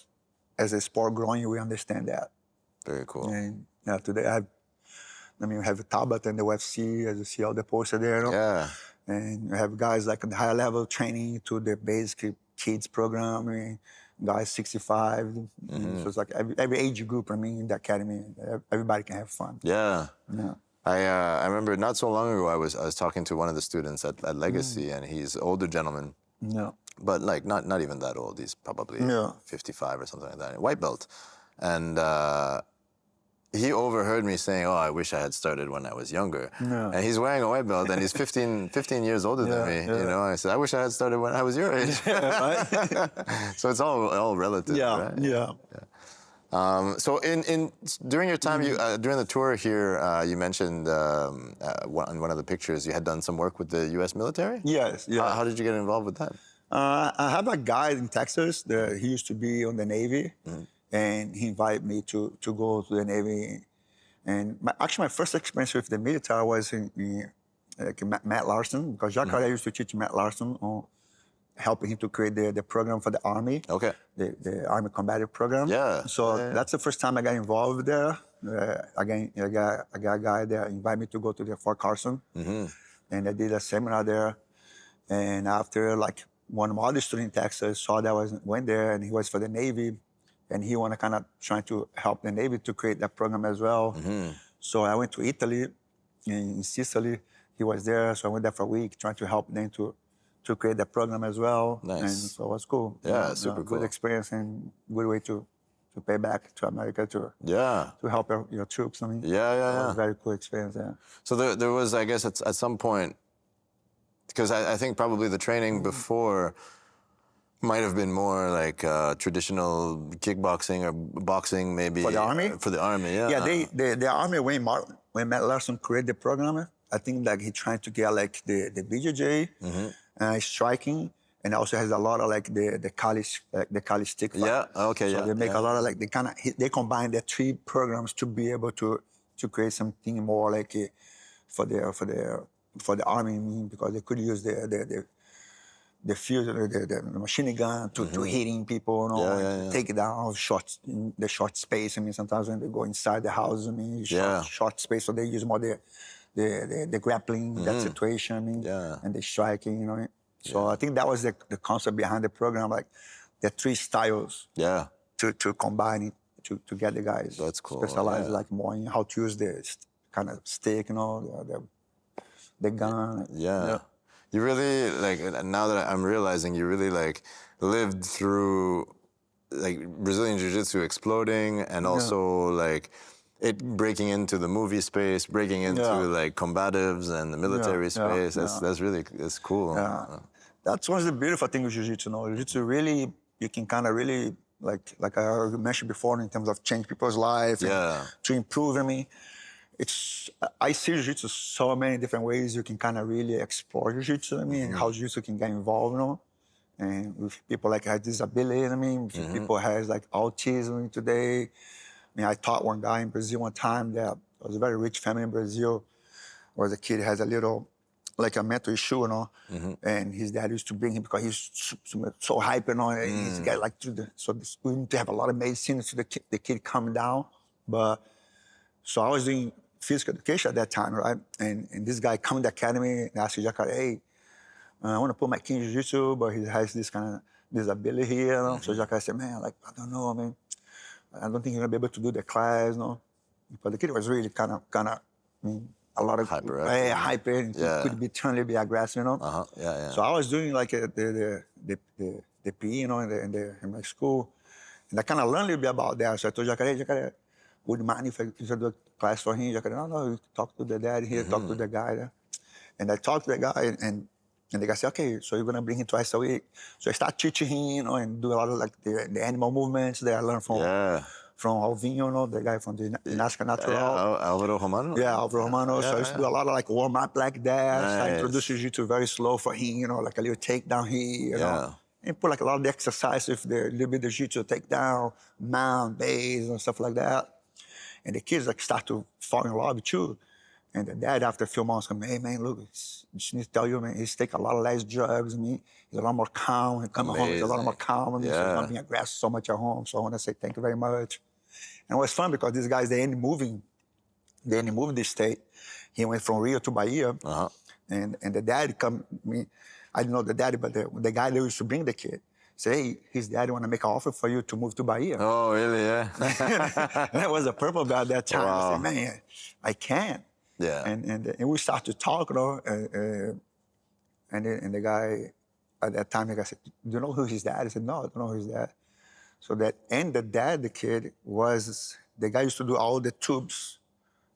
as a sport growing, we understand that. Very cool. And today we have Tabata in the UFC, as you see all the posters there. You know? And you have guys like in the higher level training to the basic kids program. I mean, guys 65. So it's like every age group, I mean, in the academy, everybody can have fun. I remember not so long ago I was talking to one of the students at Legacy, and he's an older gentleman. But like not even that old. He's probably 55 or something like that. White belt. And he overheard me saying, "Oh, I wish I had started when I was younger." And he's wearing a white belt, and he's 15 years older than me. You know, I said, "I wish I had started when I was your age." So it's all relative, right? So during your time, during the tour here, you mentioned on one of the pictures you had done some work with the U.S. military. Yes, yeah. How did you get involved with that? I have a guy in Texas that he used to be on the Navy, and he invited me to go to the Navy. And actually, my first experience with the military was in Matt Larson, because Jacaré used to teach Matt Larson on helping him to create the program for the Army. Okay. The Army Combative Program. Yeah. So that's the first time I got involved there. Again, I got a guy that invited me to go to the Fort Carson, and I did a seminar there. And after, like, one of my other students in Texas saw that I went there, and he was for the Navy, and he wanted kind of trying to help the Navy to create that program as well. So I went to Italy, in Sicily. He was there, so I went there for a week trying to help them to create that program as well. Nice. And so it was cool. Yeah, super cool. Good experience and good way to pay back to America to help your troops. I mean, it was a very cool experience. Yeah. So there was, I guess, at some point, because I think probably the training before might have been more like traditional kickboxing or boxing, maybe. For the Army? For the Army, yeah. Yeah, the Army, when Matt Larson created the program, I think like he tried to get like the BJJ, striking, and also has a lot of like the college stick fight. Yeah, okay, so they make a lot of like, they combine the three programs to be able to create something more like for the Army, because they could use the field, the machine gun to hitting people, you know, take it down in the short space. I mean, sometimes when they go inside the house, I mean, short space, so they use more the grappling, that situation, I mean, and the striking, you know. So I think that was the concept behind the program, like the three styles to combine it to get the guys specialized like more in how to use the kind of stick, you know, the gun. Yeah. You really, like, now that I'm realizing, you really, like, lived through, like, Brazilian Jiu Jitsu exploding and also, like, it breaking into the movie space, breaking into, like, combatives and the military space. That's really, that's cool. Yeah. That's one of the beautiful things with Jiu Jitsu, you know. Jiu Jitsu really, you can kind of really, like I mentioned before, in terms of change people's life and to improve, I mean, I see Jiu-Jitsu so many different ways you can kind of really explore Jiu-Jitsu, I mean, how Jiu-Jitsu can get involved, you know, and with people like have disability, I mean, people has like autism today. I mean, I taught one guy in Brazil one time that was a very rich family in Brazil, where the kid has a little, like a mental issue, you know, and his dad used to bring him because he's so hype, you know, and he's got like, we need to have a lot of medicine so the kid calm down, so I was doing physical education at that time, right? And this guy come to the academy and asked Jacaré, hey, I want to put my kid in Jiu-Jitsu, but he has this kind of disability here, you know? So Jacaré said, man, like, I don't know, I mean, I don't think you're going to be able to do the class, you know? But the kid was really kind of, I mean, a lot of hyper, and could be trying to be aggressive, you know? So I was doing like the PE, you know, in my school, and I kind of learned a little bit about that. So I told Jacaré, would you mind if I do a class for him? Jacaré, no, you talk to the dad here, talk to the guy there. And I talked to the guy, and the guy said, okay, so you're going to bring him twice a week. So I start teaching him, you know, and do a lot of like the animal movements that I learned from Alvinho, you know, the guy from the Nascar Natural. Alvaro Romano? Yeah, Alvaro Romano. So I used to do a lot of like warm-up like that. Nice. So I introduced Jiu-Jitsu very slow for him, you know, like a little takedown here, you know. And put like a lot of the exercise with the little bit of Jiu-Jitsu takedown, mount, base, and stuff like that. And the kids like start to fall in love too. And the dad, after a few months, come, hey man, look, just need to tell you, man, he's taking a lot of less drugs. I mean, he's a lot more calm. He comes home, he's a lot more calm. I mean, so he's not being aggressive so much at home. So I want to say thank you very much. And it was fun because these guys, they ended moving the state. He went from Rio to Bahia. And the dad come, I mean, I didn't know the daddy, but the guy that used to bring the kid, say, hey, his daddy want to make an offer for you to move to Bahia. Oh, really? Yeah. That was a purple belt at that time. Wow. I said, man, I can't. Yeah. And we started to talk, you know, and the guy at that time, the guy said, do you know who his dad is? I said, no, I don't know who his dad. So the kid was, the guy used to do all the tubes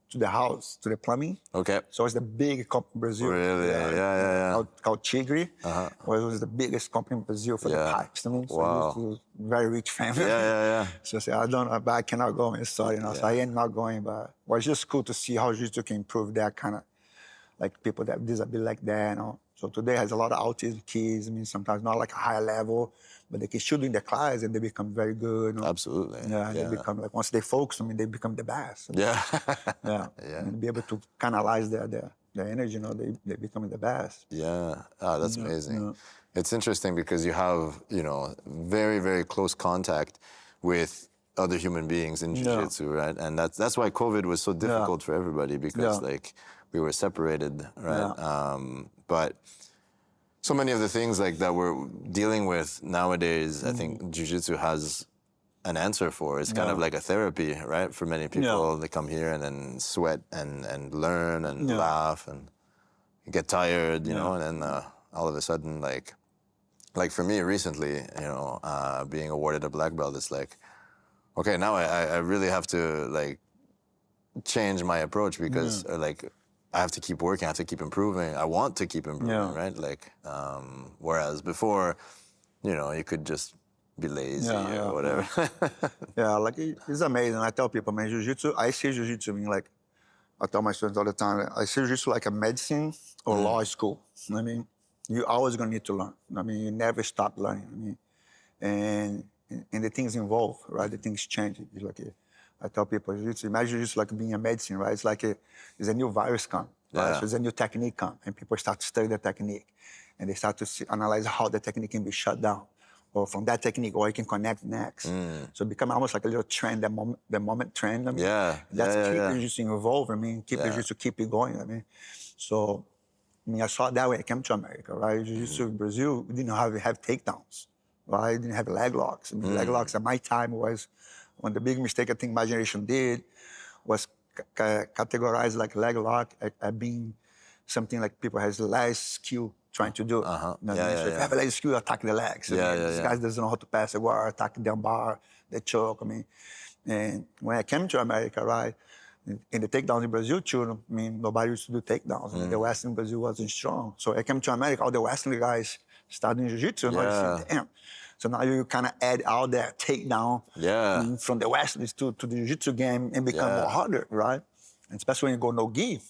to the house, to the plumbing. Okay. So it's the big company in Brazil. Really? Yeah. Called Tigre. Well, it was the biggest company in Brazil for the pipes. I mean, so Wow. it was a very rich family. Yeah. So I said, I don't know, but I cannot go. And sorry, so I am not going. But it was just cool to see how jiu-jitsu can improve that kind of, like people that have disability like that, So today has a lot of autism kids. I mean, sometimes not like a high level, but they can still do in the class and they become very good. Absolutely. They become like, once they focus, I mean, they become the best. Yeah. And be able to canalize their energy, they become the best. Yeah. Oh, that's amazing. It's interesting because you have, very, very close contact with other human beings in jiu-jitsu, right? And that's why COVID was so difficult for everybody because like we were separated, right? But so many of the things like that we're dealing with nowadays, I think jiu-jitsu has an answer for. It's kind of like a therapy, right? For many people, they come here and then sweat and learn and laugh and get tired, and then all of a sudden, like for me recently, being awarded a black belt, it's like, okay, now I really have to like change my approach because like I have to keep working, I have to keep improving. I want to keep improving, right? Like, whereas before, you could just be lazy or whatever. Like it's amazing. I tell people, man, jiu-jitsu, I see jiu-jitsu, I mean, like, I tell my students all the time, I see jiu-jitsu like a medicine or law school. I mean, you're always going to need to learn. I mean, you never stop learning. I mean, and the things involved, right? The things change. It's like I tell people, jiu-jitsu, imagine jiu-jitsu like being a medicine, right? It's like there's a new virus come, right? So there's a new technique come, and people start to study the technique, and they start to analyze how the technique can be shut down, or from that technique, or it can connect next. So it becomes almost like a little trend, the moment trend. I mean, that's keep jiu-jitsu involved. I mean, keep jiu-jitsu, keep it going. I mean, so I mean, I saw it that way. I came to America, right? Jiu-jitsu in Brazil, we didn't have takedowns, right? Didn't have leg locks. I mean, leg locks at my time was one of the big mistake I think my generation did was categorize like leg lock at being something like people has less skill trying to do. So if you have a leg skill, attack the legs. These guys doesn't know how to pass a guard, attack the bar, the choke. I mean, and when I came to America, right, in the takedowns in Brazil too, I mean, nobody used to do takedowns. I mean, the West in Brazil wasn't strong. So I came to America, all the Western guys started in jiu-jitsu, and I said, damn. So now you kind of add all that takedown from the West to the jiu-jitsu game and become more harder, right? And especially when you go no gi.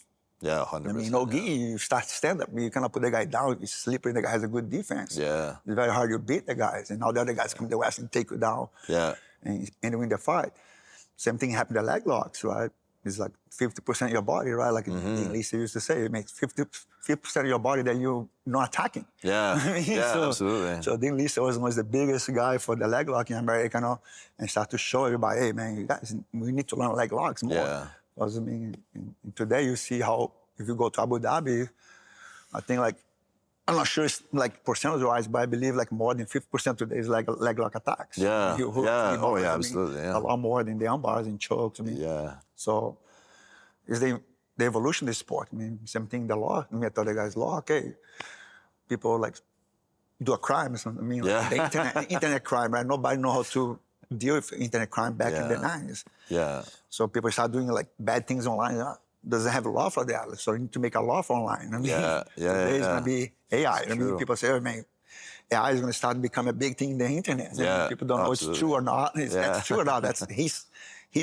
Yeah, 100%. I mean, no gi, you start to stand up. You cannot put the guy down. If he's slippery, the guy has a good defense. Yeah. It's very hard to beat the guys. And now the other guys come to the West and take you down. Yeah. And win the fight. Same thing happened to leg locks, right? It's like 50% of your body, right? Like Lisa used to say, it makes 50% of your body that you're not attacking. Yeah, absolutely. So Dean Lisa was the biggest guy for the leg lock in America, and start to show everybody, hey, man, you guys, we need to learn leg locks more. Yeah. Because, I mean, today you see how, if you go to Abu Dhabi, I think like, I'm not sure it's like percentage-wise, but I believe like more than 50% today is like leg lock attacks. Yeah, I absolutely. mean, a lot more than the armbars and chokes. I mean, so it's the evolution of the sport. I mean, same thing, the law. I mean, I thought the guys, law, okay. People like do a crime or something. I mean, like the internet crime, right? Nobody know how to deal with internet crime back in the 90s. Yeah. So people start doing like bad things online. Doesn't have a law for that, so you need to make a law for online. I mean, today it's going to be AI. I mean, people say, oh, man, AI is going to start to become a big thing in the internet. I mean, people don't know it's true or not. That's true or not. That's he's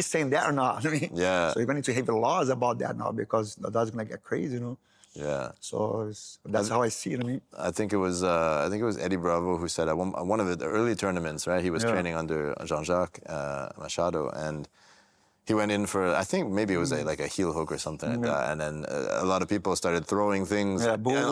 saying that or not. I mean, so you're going to have laws about that now because that's going to get crazy, Yeah. So that's how I see it. I mean, I think it was Eddie Bravo who said at one of the early tournaments, right? He was training under Jean-Jacques Machado, and he went in for, I think maybe it was like a heel hook or something like that, and then a lot of people started throwing things. Booing.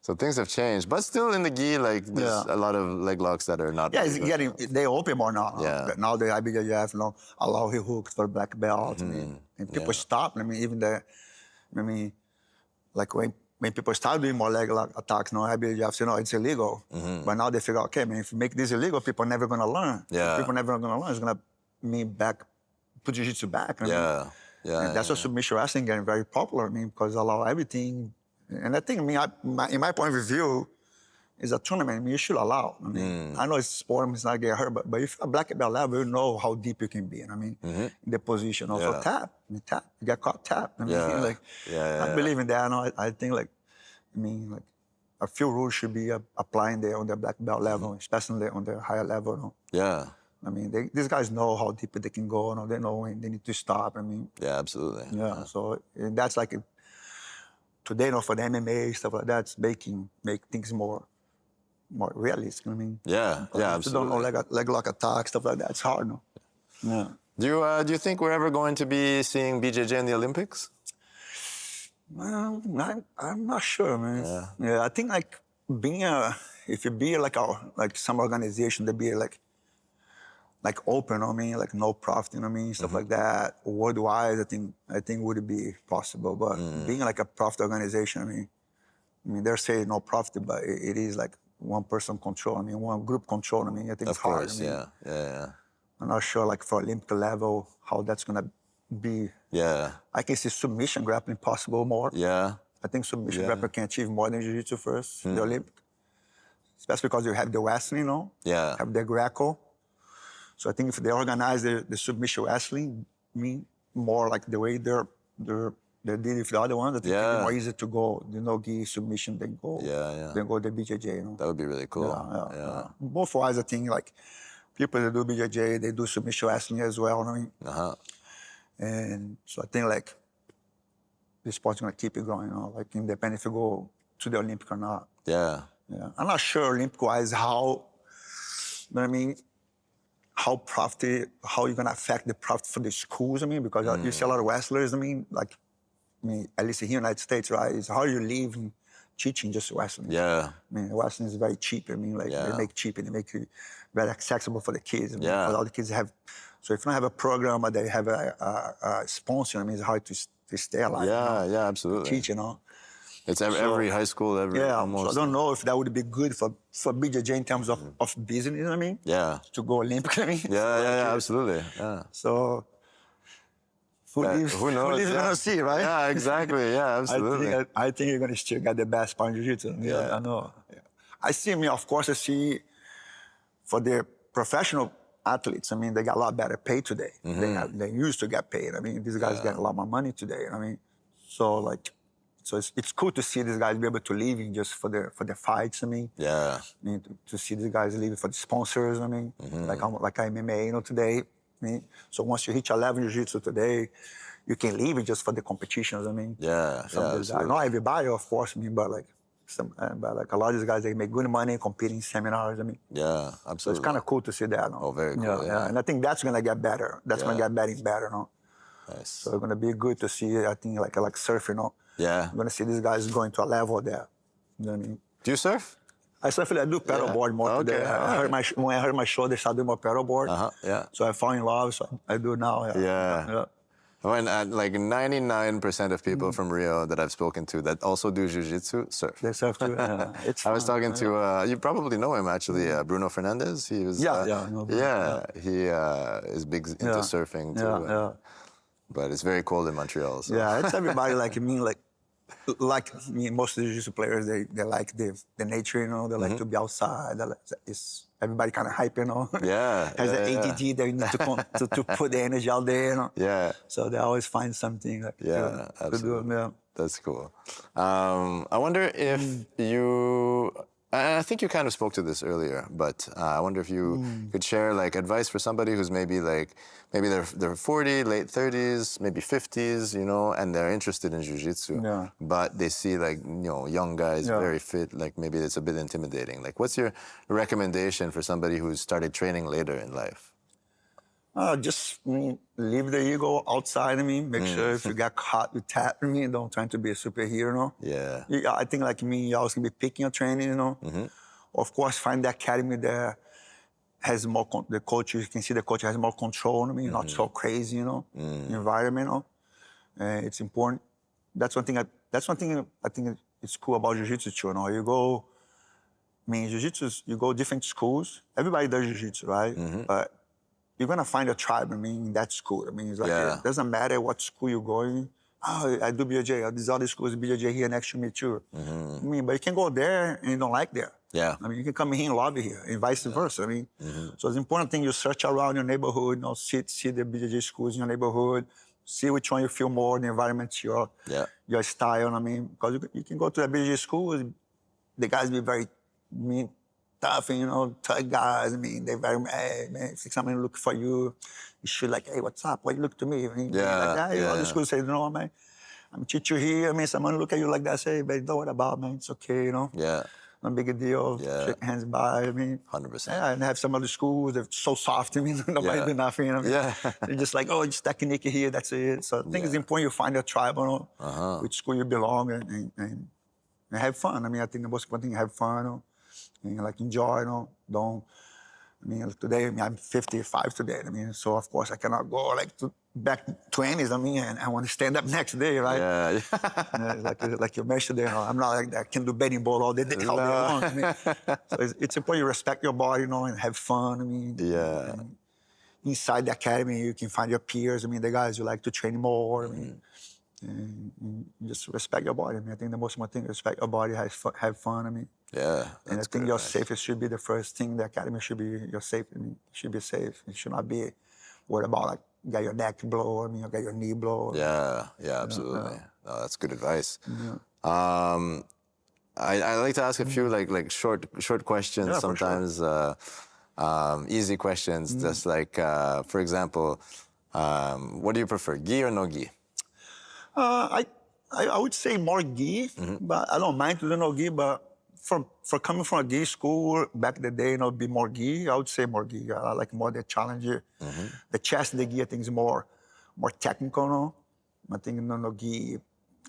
So things have changed, but still in the gi, like there's a lot of leg locks that are not. Yeah, it's getting, they open more now. Now the ibjjf allow heel hooks for black belt, and people stop. I mean, like when people start doing more leg lock attacks, ibjjf say, no, it's illegal. But now they figure, okay, man, if you make this illegal, people are never going to learn. If people are never going to learn, it's going to mean put jiu-jitsu back. And that's what submission wrestling getting very popular, because allow everything. And I think, in my point of view, it's a tournament. I mean, you should allow. I mean, I know it's sport, it's not get hurt, but if you're a black belt level, you know how deep you can be. I mean, in the position. Also, tap. You get caught, tap. I mean, like, I believe in that. I think, like, a few rules should be applying there on the black belt level, especially on the higher level. No? Yeah. I mean, these guys know how deep they can go. No? They know when they need to stop. I mean, yeah, absolutely. Yeah. So that's like today, for the MMA stuff like that, make things more realistic. I mean, yeah, if absolutely. you don't know leg lock attack, stuff like that, it's hard. No? Yeah. Do you think we're ever going to be seeing BJJ in the Olympics? Well, I'm not sure, man. Yeah, I think like if you be like some organization that be like open, I mean, like no profit, you know what I mean, stuff like that, worldwide, I think would be possible. But being like a profit organization, I mean, they're saying no profit, but it is like one person control. I mean, one group control. I mean, I think it's hard. Of course, I mean, yeah. I'm not sure, like for Olympic level, how that's gonna be. Yeah. I can see submission grappling possible more. Yeah. I think submission grappling can achieve more than jiu-jitsu first, the Olympic. Especially because you have the wrestling, Yeah. Have the Greco. So I think if they organize the submission wrestling, more like the way they did with the other ones, I think it'd be more easy to go, gi submission than go the BJJ, That would be really cool. Yeah. Both wise, I think like people that do BJJ, they do submission wrestling as well. I mean, and so I think like the sport's gonna keep it going. Like independent if you go to the Olympic or not. Yeah. I'm not sure Olympic wise how. You know what I mean? How you're gonna affect the profit for the schools? I mean, because you see a lot of wrestlers. I mean, at least here in the United States, right? Is how you live teaching just wrestling. Yeah. I mean, wrestling is very cheap. I mean, like they make cheap and they make it very accessible for the kids. I mean, because all the kids have. So if you don't have a program or they have a sponsor, I mean, it's hard to stay alive. Yeah, absolutely. Teach, It's every high school, almost. So I don't know if that would be good for BJJ in terms of business, you know what I mean? Yeah. To go Olympic, I mean? Yeah, absolutely. Yeah. So who knows? Who knows? Who lives gonna see, right? Yeah, exactly. Yeah, absolutely. I think you're gonna still get the best part in jiu-jitsu. Yeah, I know. Yeah. I see. I mean, of course, I see for the professional athletes. I mean, they got a lot better pay today. They used to get paid. I mean, these guys get a lot more money today. I mean, so it's cool to see these guys be able to live just for the fights. I mean, to see these guys living for the sponsors. I mean, like MMA, today. I mean, so once you hit your level in jiu-jitsu today, you can leave it just for the competitions. I mean, not everybody, of course. I mean, but like a lot of these guys, they make good money competing in seminars. I mean, absolutely. So it's kind of cool to see that. Oh, very cool. Yeah. And I think that's gonna get better. That's gonna get better. Nice. So it's gonna be good to see. I think like surfing. Yeah. I'm gonna see these guys going to a level there. You know what I mean? Do you surf? I do paddleboard more today. When I hurt my shoulder, I started doing more paddleboard. So I fall in love. So I do now. Yeah. When like 99% of people from Rio that I've spoken to that also do jiu-jitsu surf. They surf too. It's fun. I was talking to you probably know him actually, Bruno Fernandez. He was he is big into surfing too. But it's very cold in Montreal. So. Yeah, it's everybody like me, like me. Most of the jiu-jitsu players, they like the nature, They like to be outside. It's everybody kind of hype, Has the ADD. They need to put the energy out there, Yeah. So they always find something absolutely. to do. Yeah. That's cool. I wonder if you. I think you kind of spoke to this earlier, but I wonder if you could share like advice for somebody who's maybe they're 40, late 30s, maybe 50s, and they're interested in jiu-jitsu, but they see like young guys very fit, like maybe it's a bit intimidating. Like, what's your recommendation for somebody who's started training later in life? Just leave the ego outside. Make sure if you get caught with tap, don't try to be a superhero. Yeah. I think like me, you always can be picking your training. Of course, find the academy that has more. The coach, you can see the coach has more control. Not so crazy. Environment. It's important. That's one thing. I think it's cool about jiu-jitsu too. You go. Jiu-jitsu. You go different schools. Everybody does jiu-jitsu, right? But you're gonna find a tribe, in that school. It's like it doesn't matter what school you're going. I do BJJ. These other schools, BJJ here next to me too. But you can go there and you don't like there. Yeah. I mean, you can come here and lobby here, and vice versa. I mean, so it's important thing you search around your neighborhood, you know, see the BJJ schools in your neighborhood, see which one you feel more, the environment, your style. I mean, because you can go to a BJJ school, the guys be very tough and, you know, tough guys. I mean, they're very, hey, man, if somebody look for you, you should like, hey, what's up? Why you look to me? I mean, like that. You know, the school say, no, man, I'm teach you here. I mean, someone look at you like that, say, but don't worry about it, man. It's okay, you know. Yeah. No big deal. Yeah. Shake hands by. I mean, 100%. Yeah, and have some other schools they're so soft. I mean, nobody do nothing. I mean, they're just like, oh, just technique here. That's it. So I think it's important you find your tribe, you know, which school you belong and have fun. I mean, I think the most important thing is have fun, you know, and like enjoy. You know, don't. I mean, today I'm 55 today. I mean, so of course I cannot go like back 20s. I mean, and I want to stand up next day, right? Yeah. Like you mentioned there, I'm not like that. I can do betting ball all day long. I mean, so it's important you respect your body, you know, and have fun. I mean, and inside the academy, you can find your peers. I mean, the guys you like to train more. I mean, and just respect your body. I mean, I think the most important thing is respect your body, have fun. I mean, and I think your safety should be the first thing. The academy should be your safety. I mean, you should be safe. You should not be worried about like get your neck blow. I mean, or get your knee blow. Yeah, absolutely. No, that's good advice. I like to ask a few like short questions sometimes. Sure. Easy questions, just like for example, what do you prefer, gi or no gi? I would say more gi, but I don't mind to do no gi. But for coming from a gi school back in the day, you know, be more gi. I would say more gi. I like more the challenge. The chest, the gi, I think is more technical. No, I think no gi.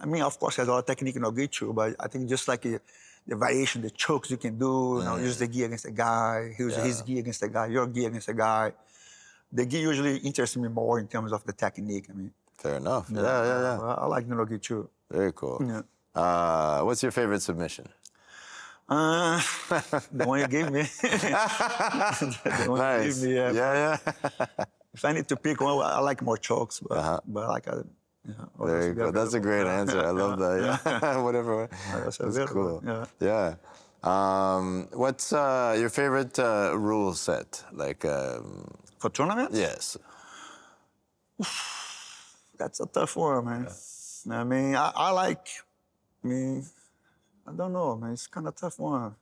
I mean, of course, there's a lot of technique in no gi too, but I think just like the variation, the chokes you can do. You know, use the gi against the guy, use his gi against the guy, your gi against the guy. The gi usually interests me more in terms of the technique. I mean. Fair enough. Yeah. I like the no-gi too. Very cool. Yeah. What's your favorite submission? The one you gave me. The one you gave me, Yeah. If I need to pick one, I like more chokes, but I like a. Very good. That's a great answer. I love that. Yeah. Whatever. That's cool. Yeah. What's your favorite rule set? Like for tournaments? Yes. That's a tough one, man. I mean, I don't know, man. It's kind of tough one.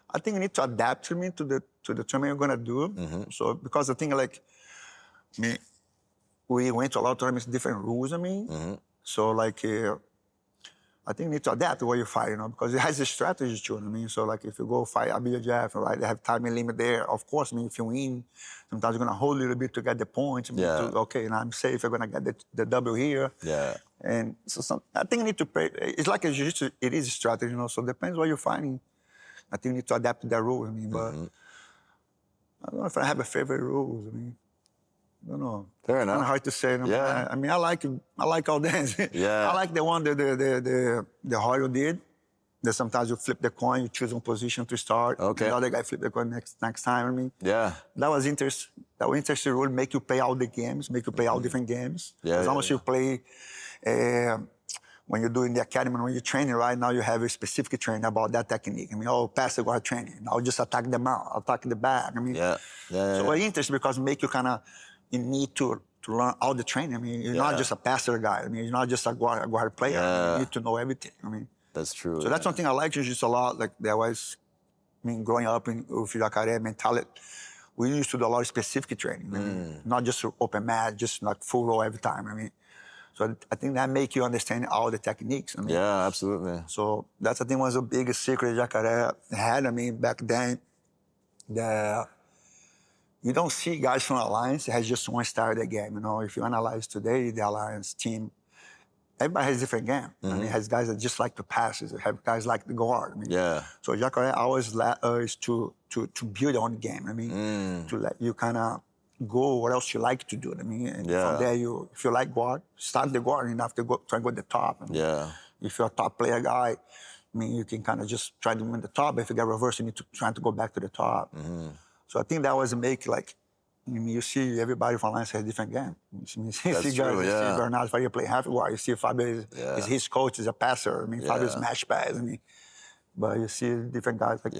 I think you need to adapt to the tournament you're gonna do. So because I think like me, we went to a lot of tournaments, different rules. I mean, so like I think you need to adapt to what you fight, you know, because it has a strategy too. I mean, so like if you go fight ibjjf, right, they have time limit there. Of course, I mean, if you win, sometimes you're gonna hold a little bit to get the points. I mean, okay, now I'm safe. You're gonna get the double here. Yeah. And so I think you need to play. It's like a jiu-jitsu. It is a strategy, you know. So it depends what you're fighting. I think you need to adapt to that rule. I mean, but I don't know if I have a favorite rules. I mean. I don't know. Fair enough. Kind of hard to say. Yeah. I mean, I like all dance. Yeah. I like the one that the Hoyle did. That sometimes you flip the coin, you choose one position to start. Okay. The other guy flip the coin next time. I mean. Yeah. That was interesting. That was interesting rule. Make you play all the games. Make you play all different games. Yeah. As long as you play. When you're doing the academy, when you're training, right now you have a specific training about that technique. I mean, pass the guard training. Now just attack the mount, attack the back. I mean. Yeah. So it's interesting because make you kind of. You need to learn all the training. I mean, you're not just a passer guy. I mean, you're not just a guard player. I mean, you need to know everything. I mean, that's true. So that's one thing I like jiu-jitsu a lot. Like there was, I mean, growing up with Jacaré mentality, we used to do a lot of specific training. I mean, not just open mat, just like full row every time. I mean, so I think that make you understand all the techniques. I mean, yeah, absolutely. So that's I think was the biggest secret Jacaré had. I mean, back then, you don't see guys from Alliance that has just one style of the game. You know, if you analyze today, the Alliance team, everybody has a different game. I mean, has guys that just like to pass, have guys like to guard. I mean, so Jacaré always let us to build your own game. I mean, to let you kind of go what else you like to do. I mean, and from there, if you like guard, start the guard and have to go try and go to the top. I mean, if you're a top player guy, I mean, you can kind of just try to win the top. If you get reversed, you need to try to go back to the top. So I think that was a make like, I mean, you see everybody from Alliance has a different game. You see guys, you see Bernard Faria play half guard. You see Fabio is his coach is a passer. I mean, Fabio's match pass. I mean, But you see different guys like,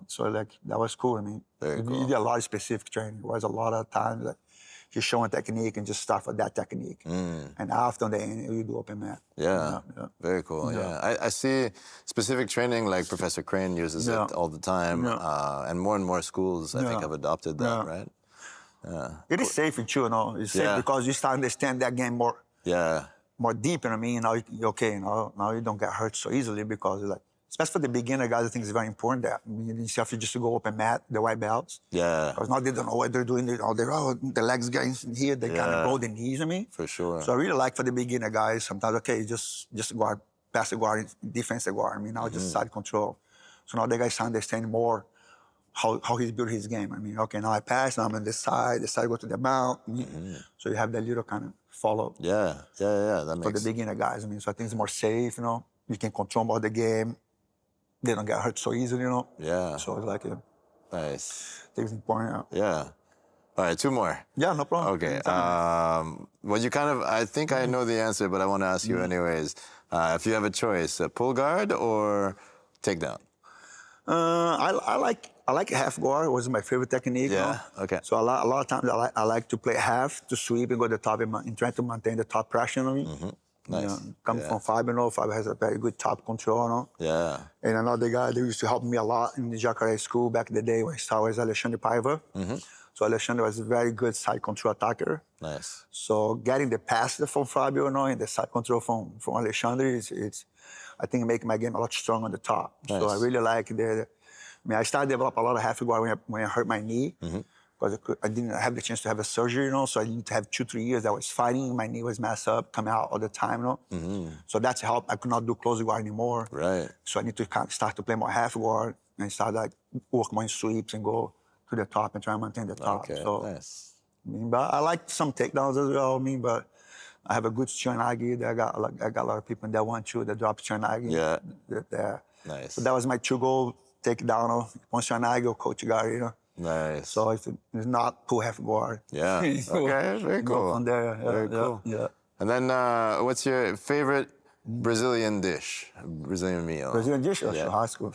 so like that was cool. I mean, Very you cool. did a lot of specific training. It was a lot of times like you show a technique and just start with that technique. And after the end, you do open mat. Yeah. Very cool. Yeah. I see specific training like Professor Crane uses it all the time, and more schools I think have adopted that, right? It is safe too, you know. It's safe because you start to understand that game more. More deep, you know what I mean? Now you're okay, you know. Now you don't get hurt so easily because like, especially for the beginner guys, I think it's very important that you have to just go open mat, the white belts. Because now they don't know what they're doing. The legs getting here, they kind of blow the knees, I mean. For sure. So I really like for the beginner guys, sometimes, okay, just guard, pass the guard, defense the guard. I mean, now just side control. So now the guys understand more how he's built his game. I mean, okay, now I pass, now I'm on the side go to the mount. So you have that little kind of follow. That makes For the beginner guys, I mean, so I think it's more safe, you know. You can control more the game. They don't get hurt so easily, you know. So it's like, nice. I think it's important. All right, 2 more. Yeah, no problem. Okay. Well, you kind of, I think I know the answer, but I want to ask you anyways. If you have a choice, pull guard or takedown? I like half guard. It was my favorite technique. You know? Okay. So a lot of times I like to play half to sweep and go to the top and try to maintain the top pressure on me. Nice. You know, coming from Fabio, you know, Fabio has a very good top control, you know. And another guy that used to help me a lot in the Jacaré school back in the day when I started was Alexandre Paiva. So Alexandre was a very good side control attacker. Nice. So getting the pass from Fabio, you know, and the side control from Alexandre, I think make my game a lot stronger on the top. Nice. So I really like I started to develop a lot of half guard when I hurt my knee. Because I didn't have the chance to have a surgery, you know, so I need to have 2-3 years. I was fighting, my knee was messed up, come out all the time, you know. So that's helped. I could not do close guard anymore. Right. So I need to kind of start to play more half guard and start like work more in sweeps and go to the top and try and maintain the top. Okay, so, nice. But I like some takedowns as well, but I have a good Chionagi. I got a lot of people that want to, that drop Chionagi. Nice. So that was my 2 goal, takedown, one Chionagi or coach guard, you know. Nice. So if it's not pull half guard. Okay, very cool. Go from there. Very cool. And then what's your favorite Brazilian dish, Brazilian meal? Brazilian dish or churrasco?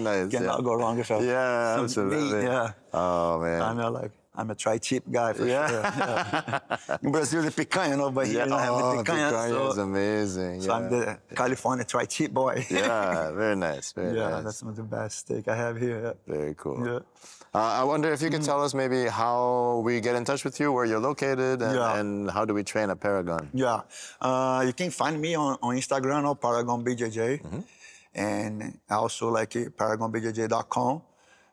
Nice. Cannot go wrong with that. Yeah, absolutely. Meat, Oh, man. I'm a tri-tip guy for sure. In Brazil, the picanha, you know, but here you don't have the picanha. Picanha is amazing. So I'm the California tri-tip boy. Very nice. Very nice. That's some of the best steak I have here. Very cool. I wonder if you could tell us maybe how we get in touch with you, where you're located, and how do we train at Paragon? You can find me on Instagram or Paragon BJJ, and also like ParagonBJJ.com.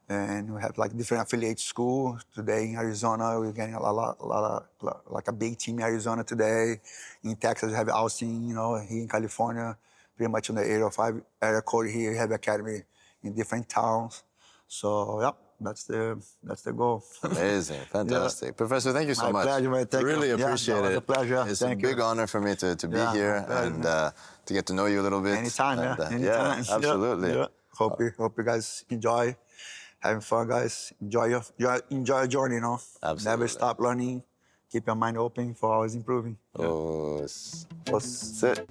And we have like different affiliate schools. Today in Arizona, we're getting a lot of, like a big team in Arizona today. In Texas, we have Austin, you know, here in California, pretty much on the 805 area code here, we have academy in different towns. So, that's the goal. Amazing, fantastic. Professor, thank you so much. My pleasure, man. Thank really you. appreciate it. It was a pleasure. It's a big honor for me to be here and to get to know you a little bit. Anytime, anytime. Yeah, absolutely. Hope you guys enjoy. Having fun, guys. Enjoy your journey, you know. Absolutely. Never stop learning. Keep your mind open for always improving. Oh, That's it.